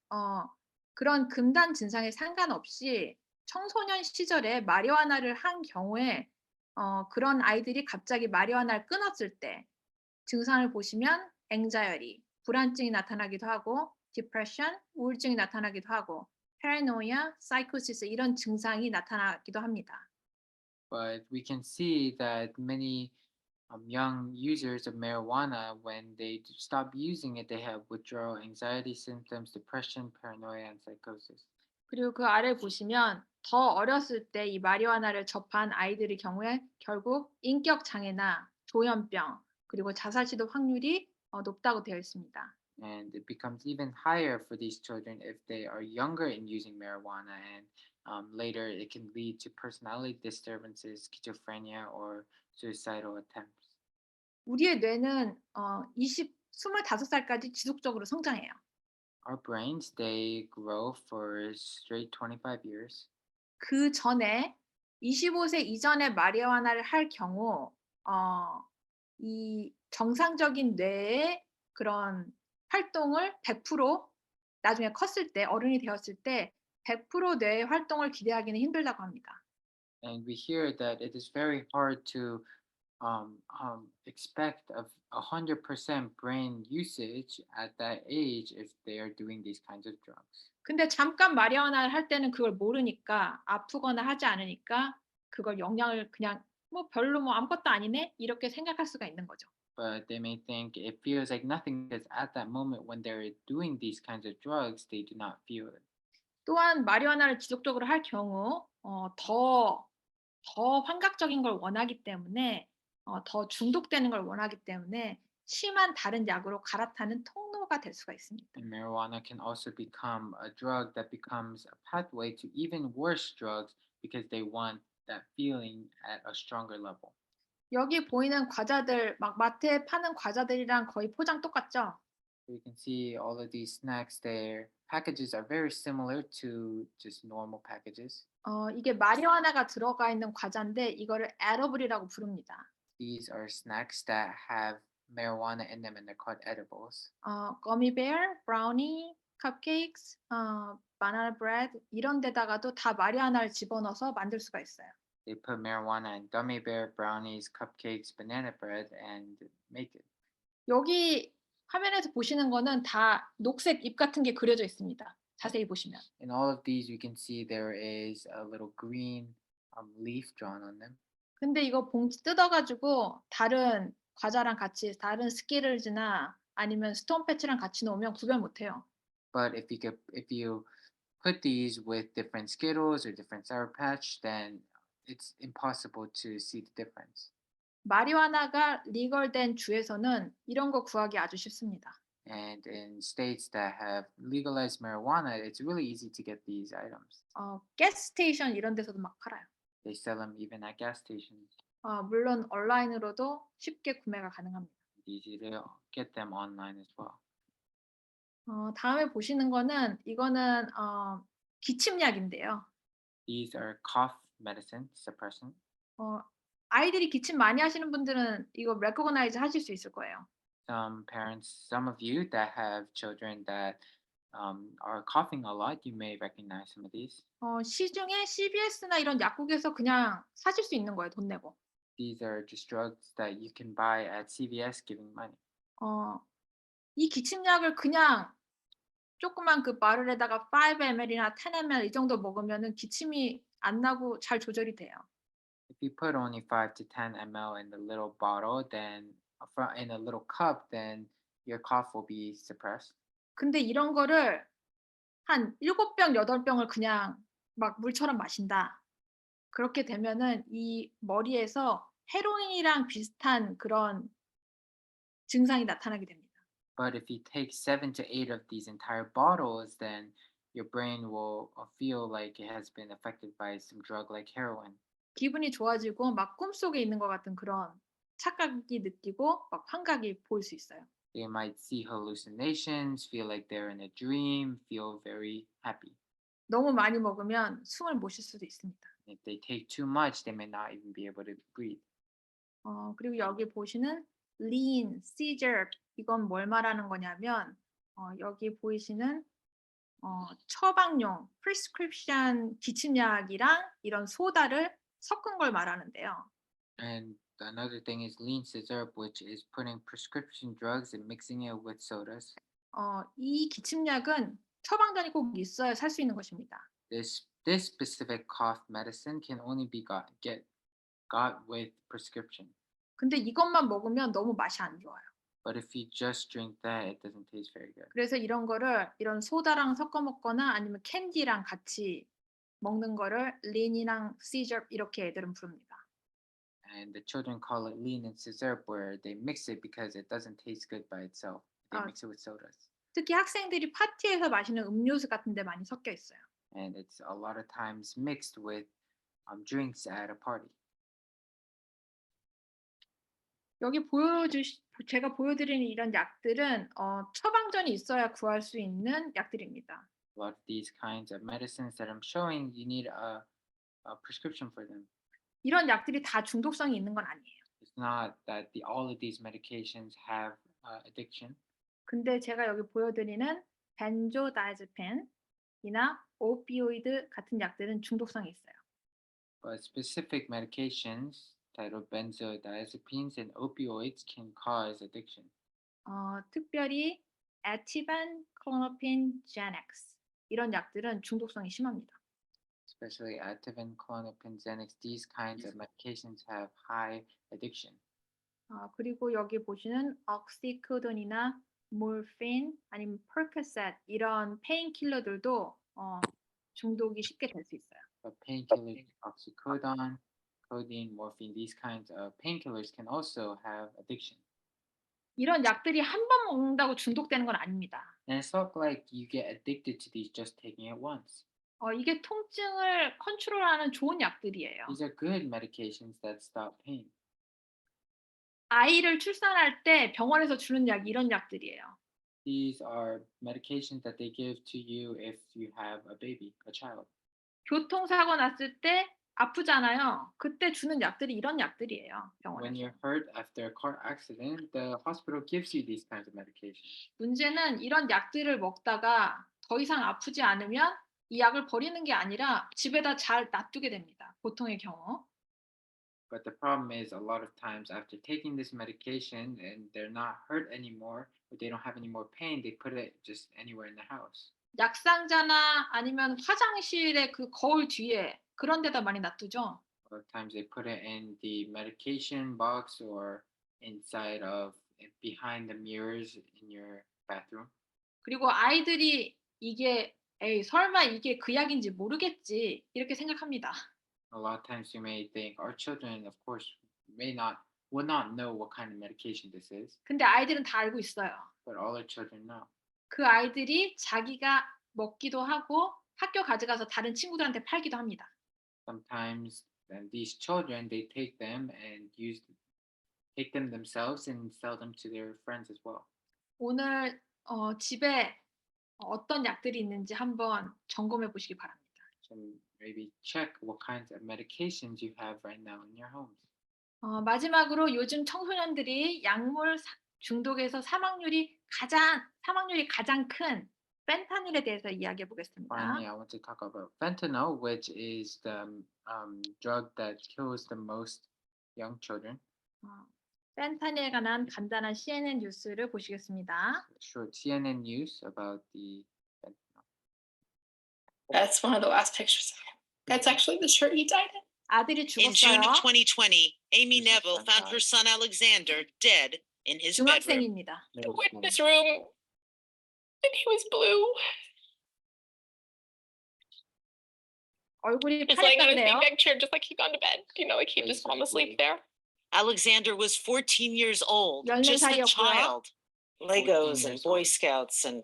그런 금단 증상에 상관없이 청소년 시절에 마리화나를 한 경우에 그런 아이들이 갑자기 마리화나를 끊었을 때 증상을 보시면 anxiety, 불안증이 나타나기도 하고 depression, 우울증이 나타나기도 하고 paranoia, psychosis 이런 증상이 나타나기도 합니다. But we can see that many young users of marijuana, when they stop using it, they have withdrawal anxiety symptoms, depression, paranoia, and psychosis. 그리고 그 아래 보시면 더 어렸을 때 이 마리화나를 접한 아이들의 경우에 결국 인격 장애나 조현병 그리고 자살 시도 확률이 높다고 되어 있습니다. And it becomes even higher for these children if they are younger in using marijuana, and later it can lead to personality disturbances, schizophrenia, or suicidal attempts. 우리의 뇌는 25살까지 지속적으로 성장해요. Our brains, they grow for straight 25 years. 그 전에 25세 이전에 마리화나를 할 경우 이 정상적인 뇌의 그런 활동을 100% 나중에 컸을 때 어른이 되었을 때 100% 뇌의 활동을 기대하기는 힘들다고 합니다. And we hear that it is very hard to expect of 100% brain usage at that age if they are doing these kinds of drugs. 근데 잠깐 마리화나를 할 때는 그걸 모르니까 아프거나 하지 않으니까 그걸 영향을 그냥 뭐 별로 뭐 아무것도 아니네 이렇게 생각할 수가 있는 거죠. But they may think it feels like nothing because at that moment when they're doing these kinds of drugs, they do not feel it. 또한 마리화나를 지속적으로 할 경우 더 환각적인 걸 원하기 때문에 더 중독되는 걸 원하기 때문에 심한 다른 약으로 갈아타는 통로가 될 수가 있습니다. And marijuana can also become a drug that becomes a pathway to even worse drugs because they want that feeling at a stronger level. 여기 보이는 과자들 막 마트에 파는 과자들이랑 거의 포장 똑같죠? You can see all of these snacks, their packages are very similar to just normal packages. 이게 마리화나가 들어가 있는 과자인데 이거를 에더블이라고 부릅니다. These are snacks that have marijuana in them and they're called edibles. gummy bear, brownie, cupcakes, banana bread 이런 데다가도 다 마리화나를 집어넣어서 만들 수가 있어요. They put marijuana in gummy bear, brownies, cupcakes, banana bread, and make it. 여기 화면에서 보시는 거는 다 녹색 잎 같은 게 그려져 있습니다. 자세히 보시면. In all of these, you can see there is a little green leaf drawn on them. 근데 이거 봉지 뜯어가지고 다른 과자랑 같이 다른 스키를즈나 아니면 스톤 패치랑 같이 놓으면 구별 못해요. But if you put these with different Skittles or different Sour Patch, then it's impossible to see the difference. 마리화나가 리걸된 주에서는 이런 거 구하기 아주 쉽습니다. And in states that have legalized marijuana, it's really easy to get these items. 가스 스테이션 이런 데서도 막 팔아요. They sell them even at gas stations. 물론 온라인으로도 쉽게 구매가 가능합니다. It's easy to get them online as well. 다음에 보시는 거는 이거는 기침약인데요. These are cough medicine suppressant. 아이들이 기침 많이 하시는 분들은 이거 recognize 하실 수 있을 거예요. Some parents, some of you that have children that are coughing a lot, you may recognize some of these. 시중에 CVS나 이런 약국에서 그냥 사실 수 있는 거예요, 돈 내고. These are just drugs that you can buy at CVS giving money. 이 기침약을 그냥 조그만 그 바를에다가 5ml이나 10ml 이 정도 먹으면은 기침이 안 나고 잘 조절이 돼요. If you put only 5 to 10 ml in the little bottle, then in a little cup, then your cough will be suppressed. 근데 이런 거를 한 7병, 8병을 그냥 막 물처럼 마신다. 그렇게 되면은 이 머리에서 헤로인이랑 비슷한 그런 증상이 나타나게 됩니다. But if you take 7 to 8 of these entire bottles, then your brain will feel like it has been affected by some drug like heroin. 기분이 좋아지고 막 꿈속에 있는 것 같은 그런 착각이 느끼고 막 환각이 보일 수 있어요. They might see hallucinations, feel like they're in a dream, feel very happy. 너무 많이 먹으면 숨을 못 쉴 수도 있습니다. If they take too much, they may not even be able to breathe. 그리고 여기 보시는 lean, seizure 이건 뭘 말하는 거냐면 여기 보이시는 처방용 prescription 기침약이랑 이런 소다를 섞은 걸 말하는데요. And another thing is lean scissor, which is putting prescription drugs and mixing it with sodas. 이 기침약은 처방전이 꼭 있어야 살 수 있는 것입니다. This specific cough medicine can only be got with prescription. 근데 이것만 먹으면 너무 맛이 안 좋아요. But if you just drink that, it doesn't taste very good. 그래서 이런 거를 이런 소다랑 섞어 먹거나 아니면 캔디랑 같이 먹는 거를 lean이랑 seizure 이렇게 애들은 부릅니다. And the children call it lean and scissor, where they mix it because it doesn't taste good by itself. They Ah. mix it with sodas. 특히 학생들이 파티에서 마시는 음료수 같은 데 많이 섞여 있어요. And it's a lot of times mixed with drinks at a party. 여기 제가 보여드리는 이런 약들은 처방전이 있어야 구할 수 있는 약들입니다. A lot of these kinds of medicines that I'm showing, you need a prescription for them. 이런 약들이 다 중독성이 있는 건 아니에요. It's not that all of these medications have addiction. 근데 제가 여기 보여드리는 벤조다이아제펜이나 오피오이드 같은 약들은 중독성이 있어요. But specific medications titled benzodiazepines and opioids can cause addiction. 특별히 에티반, 클로노핀, 제넥스 이런 약들은 중독성이 심합니다. Especially Ativan, Klonopin, Xanax, these kinds of medications have high addiction. 그리고 여기 보시는 oksycodon이나 몰핀 아니면 퍼크셋 이런 페인킬러들도 중독이 쉽게 될 수 있어요. But painkillers, oxycodone, codeine, morphine, these kinds of painkillers can also have addiction. 이런 약들이 한 번 먹는다고 중독되는 건 아닙니다. And it's not like you get addicted to these just taking it once. 이게 통증을 컨트롤하는 좋은 약들이에요. These are good medications that stop pain. 아이를 출산할 때 병원에서 주는 약이 이런 약들이에요. These are medications that they give to you if you have a baby, a child. 교통사고 났을 때 아프잖아요. 그때 주는 약들이 이런 약들이에요. When 병원에서. you're hurt after a car accident, the hospital gives you these kinds of medications. 문제는 이런 약들을 먹다가 더 이상 아프지 않으면 이 약을 버리는 게 아니라 집에다 잘 놔두게 됩니다. 보통의 경우. But the problem is a lot of times after taking this medication and they're not hurt anymore, or they don't have any more pain, they put it just anywhere in the house. 약상자나 아니면 화장실의 그 거울 뒤에 그런 데다 많이 놔두죠. A lot of times they put it in the medication box or inside of behind the mirrors in your bathroom. 그리고 아이들이 이게 에이 설마 이게 그 약인지 모르겠지 이렇게 생각합니다. A lot of times you may think our children, of course, will not know what kind of medication this is, 근데 아이들은 다 알고 있어요. but all our children know. 그 아이들이 자기가 먹기도 하고 학교 가져가서 다른 친구들한테 팔기도 합니다. Sometimes then these children they take them and take them themselves and sell them to their friends as well. 오늘 집에 어떤 약들이 있는지 한번 점검해 보시기 바랍니다. So maybe check what kinds of medications you have right now in your homes. 마지막으로 요즘 청소년들이 약물 중독에서 사망률이 가장 큰 펜타닐에 대해서 이야기해 보겠습니다. Finally, I want to talk about fentanyl, which is the drug that kills the most young children. 펜타닐에 관한 간단한 CNN 뉴스를 보시겠습니다. Short CNN news about the fentanyl. That's one of the last pictures. That's actually the shirt he died in. 아들이 In June 죽었어요. of 2020, Amy This is Neville found her son Alexander dead in his bedroom. 중학생입니다. The witness room. And he was blue. 얼굴이 He's laying on his 파랬다네요. beanbag chair just like he'd gone to bed. You know, like he'd just fallen asleep there. Alexander was 14 years old, 14 just a 살이었고요. child. Legos and Boy Scouts and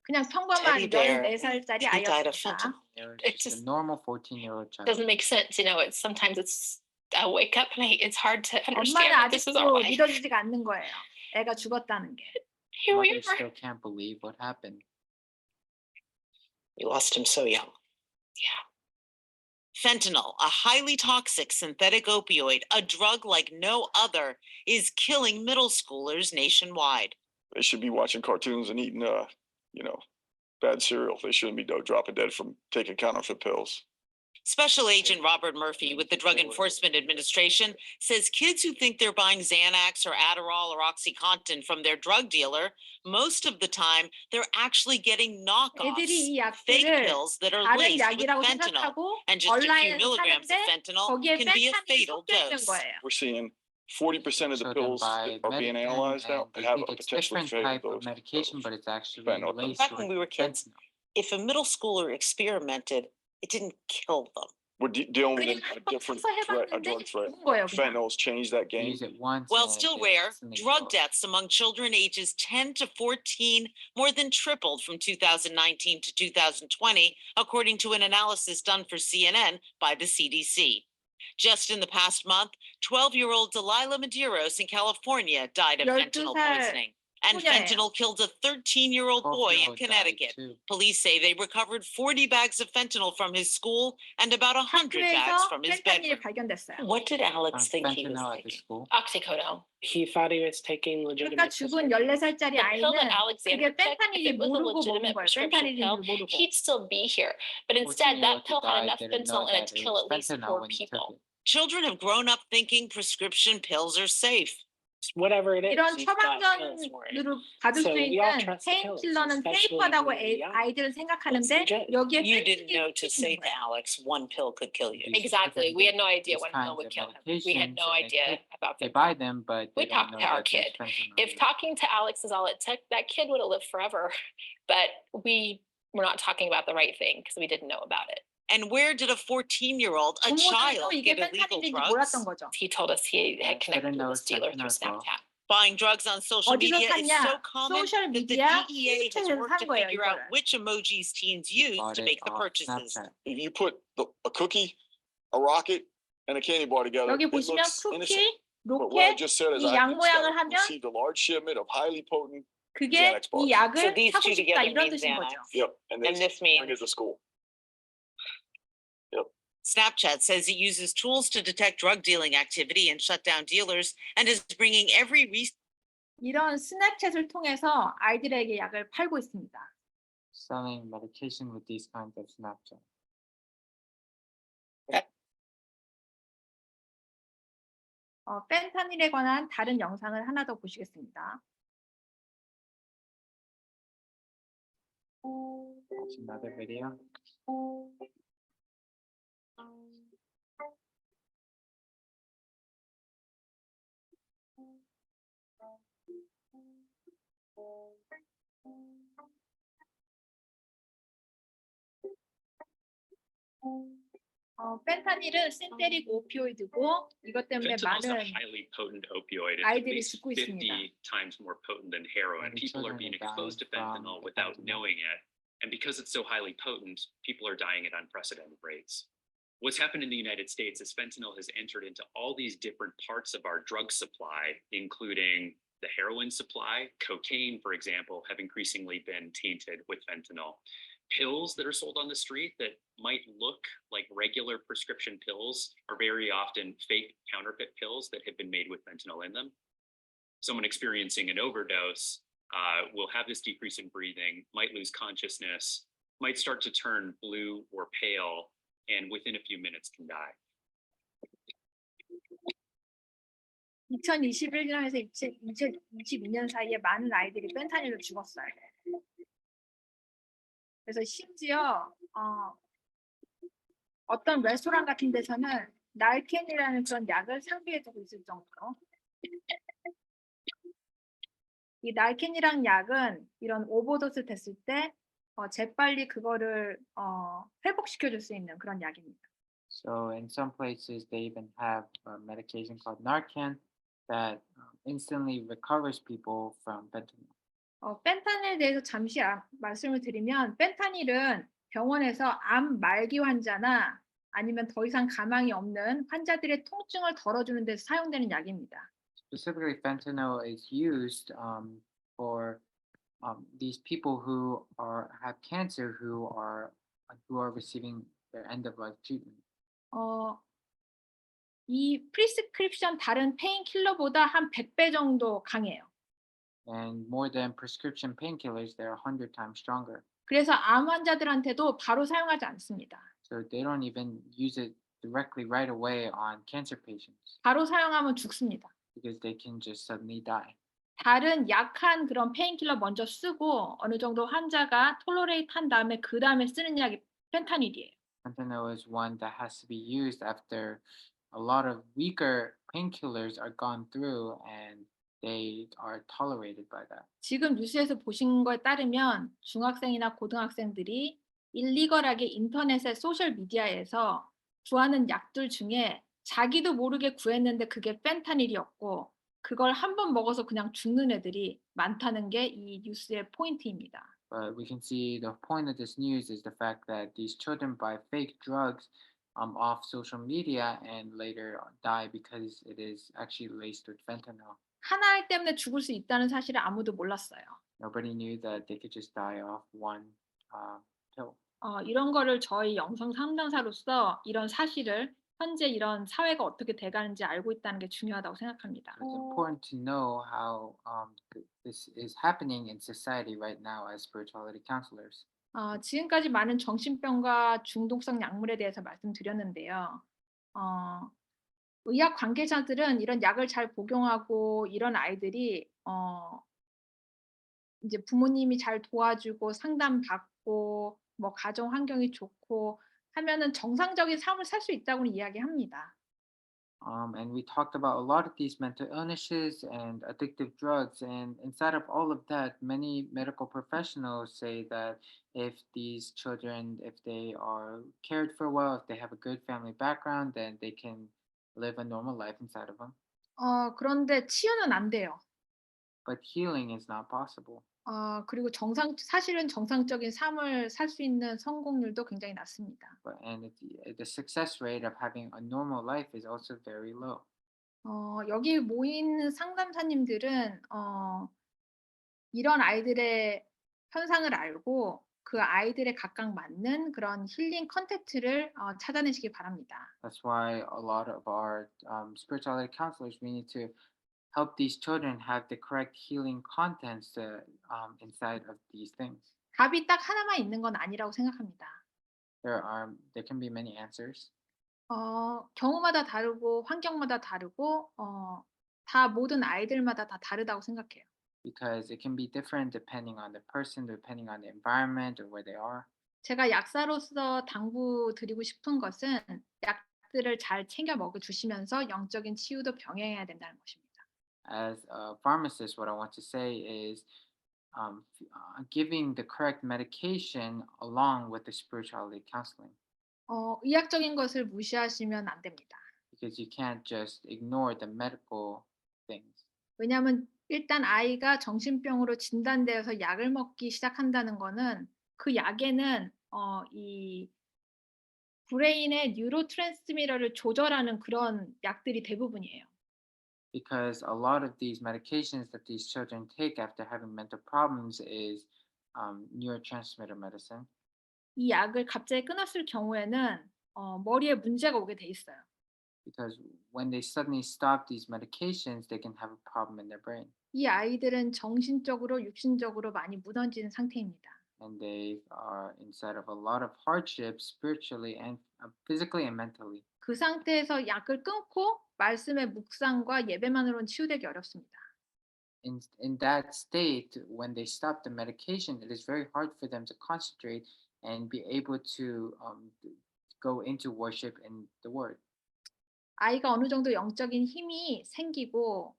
그냥 평범한 Teddy bear. 14살짜리 he died of 아이였습니다. fentanyl. They were It's just a just- normal 14-year-old child. Doesn't make sense, you know. Sometimes I wake up and it's hard to 엄마는 understand that this is our 아직도 life. 믿어지지가 않는 거예요. 애가 죽었다는 게. Here we Mothers are. still can't believe what happened. We lost him so young. Fentanyl, a highly toxic synthetic opioid, a drug like no other, is killing middle schoolers nationwide. They should be watching cartoons and eating, bad cereal. They shouldn't be dropping dead from taking counterfeit pills. Special Agent Robert Murphy with the Drug Enforcement Administration says kids who think they're buying Xanax or Adderall or OxyContin from their drug dealer, most of the time they're actually getting knockoffs, 애들이 이 fake 약들을 pills that are 다른 laced with 약이라고 fentanyl. 생각하고 And just a few 온라인에서 milligrams of 사는데 fentanyl 거기에 can be a 펜타닐이 fatal 섞여 있는 dose. 거예요. We're seeing 40% of the So then pills by that are being medicine, analyzed now and they have think a it's potentially different type fatal of medication, but it's actually fentanyl. laced Back when with we were kids, fentanyl. if a middle schooler experimented, it didn't kill them. We're dealing with 그냥 a 한번 different 사서 threat, a 해봤는데 drug threat. 죽은 거예요, 그냥. Fentanyl's changed that You game. use it once. While and still they rare, instantly drug go. deaths among children ages 10 to 14 more than tripled from 2019 to 2020, according to an analysis done for CNN by the CDC. Just in the past month, 12-year-old Delilah Medeiros in California died of 12살 fentanyl poisoning. And 소녀예요. fentanyl killed a 13-year-old boy in 12-year-old died Connecticut. too. Police say they recovered 40 bags of fentanyl from his school and about 100 bags 학교에서 from his 펜타닐이 bedroom. 발견됐어요. What did Alex Found think he was fentanyl at the taking? school. Oxycodone. He thought he was taking 그러니까 legitimate 죽은 prescription. 14살짜리 The pill 아이는 that Alexander 그게 took, if 펜타닐이 it was a 모르고 먹은 legitimate 거예요. prescription 펜타닐인 pill, 줄 모르고. he'd still be here. But instead, 14-year-old that pill had died, enough didn't know fentanyl in it that to it kill was at least fentanyl 4 when he took people. it. Children have grown up thinking prescription pills are safe. Whatever it is, 이런 you've got pills for it. 처방전으로 받을 So 수 we all 있는 trust the pills, 페인킬러는 especially 세이프하다고 when we're young. 아이들은 생각하는데 legit. 여기에 You didn't know 펜타닐이 to 있는 say to 거예요. Alex, one pill could kill you. These Exactly. We had no different- idea these one pill kinds would of kill him. We had no medications, and they idea take- about They fentanyl. buy them, but We they don't talked know to our that there's kid. fentanyl If in it. talking to Alex is all it took, that kid would have lived forever. But we were not talking about the right thing because we didn't know about it. And where did a 14-year-old, a 부모들도 child, 이게 get illegal 펜타닐인지 drugs? 몰랐던 거죠. He told us he had Yes, connected didn't know with this dealer through fentanyl as well. Snapchat. Buying drugs on social 어디서 media is so 샀냐? common 소셜 that the 미디어 DEA has 스냅챗에서 worked 산 to 거예요, figure out 이거를. which emojis teens use Bought to it make the off purchases. Snapchat. If you put a cookie, a rocket, and a candy bar together, 여기 it 보시면 looks innocent. 쿠키, But what I 로켓, just said is 이 I 양 모양을 instead 하면 received a large shipment of highly potent. 그게 Xanax 이 bars. So 약을 these 사고 two 싶다 together 이런 mean 뜻인 거죠. Xanax. Yep, and And they this bring means it to school. Snapchat says it uses tools to detect drug dealing activity and shut down dealers and is bringing every 이런 스냅챗을 통해서 아이들에게 약을 팔고 있습니다. Selling medication with these kinds of Snapchat. 펜타닐에 관한 다른 영상을 하나 더 보시겠습니다. Watch another video. 펜타닐은 신테릭 오피오이드고 이것 때문에 Fentanyl is a 많은 highly potent opioid. It's at 아이들이 least 죽고 50 있습니다. times more potent than heroin. Many People are children being are dying exposed to from fentanyl the without fentanyl. knowing it. And because it's so highly potent, people are dying at unprecedented rates. What's happened in the United States is fentanyl has entered into all these different parts of our drug supply, including the heroin supply. Cocaine, for example, have increasingly been tainted with fentanyl. Pills that are sold on the street that might look like regular prescription pills are very often fake counterfeit pills that have been made with fentanyl in them. Someone experiencing an overdose will have this decrease in breathing, might lose consciousness, might start to turn blue or pale, and within a few minutes can die. 2021년에서 2022년 사이에 많은 아이들이 펜타닐로 죽었어요. 그래서 심지어 어떤 레스토랑 같은 데서는 날캔이라는 그런 약을 상비해 두고 있을 정도로 이 날캔이란 약은 이런 오버도스 됐을 때 재빨리 그거를 회복시켜 줄 수 있는 그런 약입니다. So in some places, they even have a medication called Narcan that instantly recovers people from fentanyl. 펜타닐에 대해서 잠시 말씀을 드리면 펜타닐은 병원에서 암 말기 환자나 아니면 더 이상 가망이 없는 환자들의 통증을 덜어주는 데 사용되는 약입니다. Specifically, fentanyl is used for these people who have cancer who are receiving their end of life treatment. 이 프리스크립션 다른 페인킬러보다 한 100배 정도 강해요. And more than prescription painkillers, they're 100 times stronger. 그래서 암 환자들한테도 바로 사용하지 않습니다. So they don't even use it directly right away on cancer patients 바로 사용하면 죽습니다. because they can just suddenly die. 다른 약한 그런 페인킬러 먼저 쓰고 어느 정도 환자가 톨러레이트 한 다음에 그다음에 쓰는 약이 펜타닐이에요. Fentanyl is one that has to be used after a lot of weaker painkillers are gone through and they are tolerated by that. 지금 뉴스에서 보신 거에 따르면 중학생이나 고등학생들이 일리걸하게 인터넷의 소셜 미디어에서 구하는 약들 중에 자기도 모르게 구했는데 그게 펜타닐이었고 그걸 한 번 먹어서 그냥 죽는 애들이 많다는 게 이 뉴스의 포인트입니다. But we can see the point of this news is the fact that these children buy fake drugs off social media and later die because it is actually laced with fentanyl. 하나 알 때문에 죽을 수 있다는 사실을 아무도 몰랐어요. Nobody knew that they could just die off one pill. 이런 거를 저희 영성 상담사로서 이런 사실을 현재 이런 사회가 어떻게 돼가는지 알고 있다는 게 중요하다고 생각합니다. It's important to know how this is happening in society right now as spirituality counselors. 지금까지 많은 정신병과 중독성 약물에 대해서 말씀드렸는데요. 의학 관계자들은 이런 약을 잘 복용하고 이런 아이들이 이제 부모님이 잘 도와주고 상담받고 뭐 가정 환경이 좋고 하면은 정상적인 삶을 살 수 있다고는 이야기합니다. And we talked about a lot of these mental illnesses and addictive drugs. And inside of all of that, many medical professionals say that if these children, if they are cared for well, if they have a good family background, then they can live a normal life inside of them. 그런데 치유는 안 돼요. But healing is not possible. 그리고 사실은 정상적인 삶을 살 수 있는 성공률도 굉장히 낮습니다. And the success rate of having a normal life is also very low. 여기 모인 상담사님들은 이런 아이들의 현상을 알고 그 아이들에 각각 맞는 그런 힐링 컨텐츠를 찾아내시기 바랍니다. That's why a lot of our spirituality counselors, we need to help these children have the correct healing contents inside of these things. 답이 딱 하나만 있는 건 아니라고 생각합니다. There can be many answers. 경우마다 다르고 환경마다 다르고 다 모든 아이들마다 다 다르다고 생각해요. Because it can be different depending on the person, depending on the environment or where they are. 제가 약사로서 당부드리고 싶은 것은 약들을 잘 챙겨 먹여 주시면서 영적인 치유도 병행해야 된다는 것입니다. As a pharmacist, what I want to say is giving the correct medication along with the spirituality counseling. 의학적인 것을 무시하시면 안 됩니다. Because you can't just ignore the medical things. 왜냐하면 일단 아이가 정신병으로 진단되어서 약을 먹기 시작한다는 거는 그 약에는 이 브레인의 뉴로트랜스미터를 조절하는 그런 약들이 대부분이에요. Because a lot of these medications that these children take after having mental problems is neurotransmitter medicine. 이 약을 갑자기 끊었을 경우에는 머리에 문제가 오게 돼 있어요. Because when they suddenly stop these medications, they can have a problem in their brain. 이 아이들은 정신적으로 육신적으로 많이 무너진 상태입니다. And they are inside of a lot of hardships spiritually and physically and mentally. 그 상태에서 약을 끊고 말씀의 묵상과 예배만으로는 치유되기 어렵습니다. In that state, when they stop the medication, it is very hard for them to concentrate and be able to go into worship in the Word. 아이가 어느 정도 영적인 힘이 생기고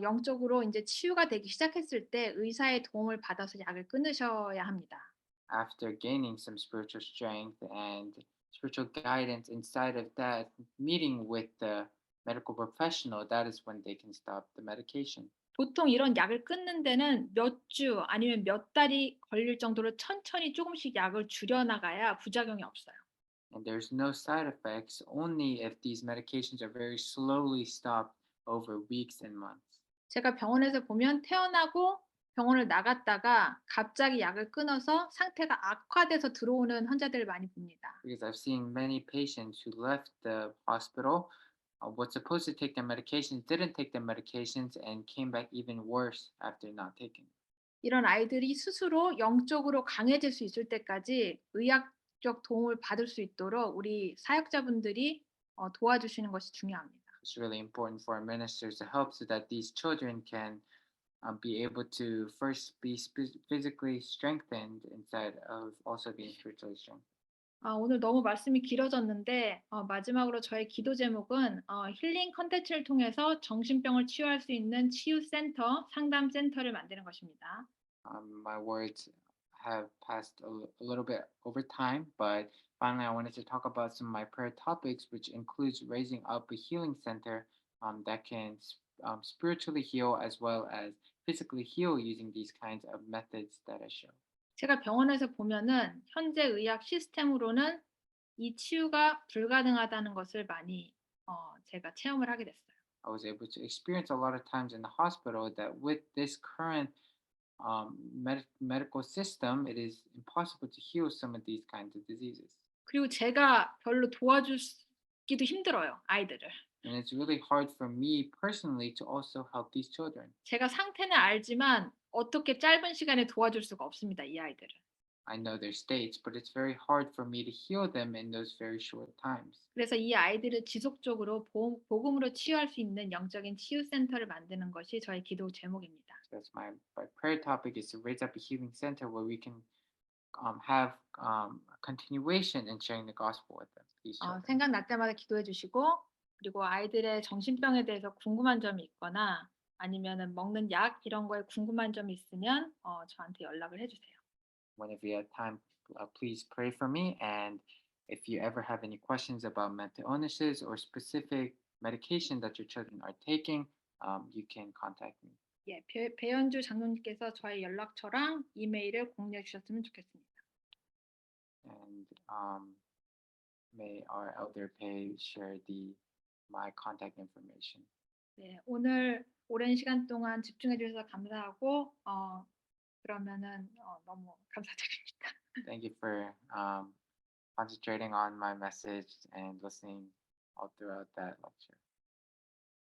영적으로 이제 치유가 되기 시작했을 때 의사의 도움을 받아서 약을 끊으셔야 합니다. After gaining some spiritual strength and spiritual guidance inside of that, meeting with the medical professional, that is when they can stop the medication. 보통 이런 약을 끊는 데는 몇 주 아니면 몇 달이 걸릴 정도로 천천히 조금씩 약을 줄여나가야 부작용이 없어요. And there's no side effects only if these medications are very slowly stopped over weeks and months. 제가 병원에서 보면 태어나고 병원을 나갔다가 갑자기 약을 끊어서 상태가 악화돼서 들어오는 환자들을 많이 봅니다. Because I've seen many patients who left the hospital, was supposed to take their medications, didn't take their medications, and came back even worse after not taking them. 이런 아이들이 스스로 영적으로 강해질 수 있을 때까지 의학적 도움을 받을 수 있도록 우리 사역자분들이 도와주시는 것이 중요합니다. It's really important for our ministers to help so that these children can be able to first be physically strengthened instead of also being spiritually strengthened. 오늘 너무 말씀이 길어졌는데 마지막으로 저의 기도 제목은 힐링 컨텐츠를 통해서 정신병을 치유할 수 있는 치유센터, 상담센터를 만드는 것입니다. My words have passed a little bit over time, but finally, I wanted to talk about some of my prayer topics, which includes raising up a healing center that can spiritually heal as well as physically heal using these kinds of methods that I show. 제가 병원에서 보면은 현재 의학 시스템으로는 이 치유가 불가능하다는 것을 많이 제가 체험을 하게 됐어요. I was able to experience a lot of times in the hospital that with this current medical system, it is impossible to heal some of these kinds of diseases. 그리고 제가 별로 도와주기도 힘들어요, 아이들을. And it's really hard for me personally to also help these children. 제가 상태는 알지만 어떻게 짧은 시간에 도와줄 수가 없습니다, 이 아이들을. I know their states, but it's very hard for me to heal them in those very short times. 그래서 이 아이들을 지속적으로 복음으로 치유할 수 있는 영적인 치유 센터를 만드는 것이 저의 기도 제목입니다. So that's my prayer topic is to raise up a healing center where we can have a continuation in sharing the gospel with them. These children. 생각날 때마다 기도해 주시고 그리고 아이들의 정신병에 대해서 궁금한 점이 있거나 아니면은 먹는 약 이런 거에 궁금한 점이 있으면 저한테 연락을 해 주세요. Whenever you have time, please pray for me. And if you ever have any questions about mental illnesses or specific medication that your children are taking, you can contact me. 예, 배현주 장로님께서 저의 연락처랑 이메일을 공유해 주셨으면 좋겠습니다. And may our elder Pei share my contact information. 네, 오늘 오랜 시간 동안 집중해 주셔서 감사하고 그러면은 너무 감사드립니다. Thank you for concentrating on my message and listening all throughout that lecture.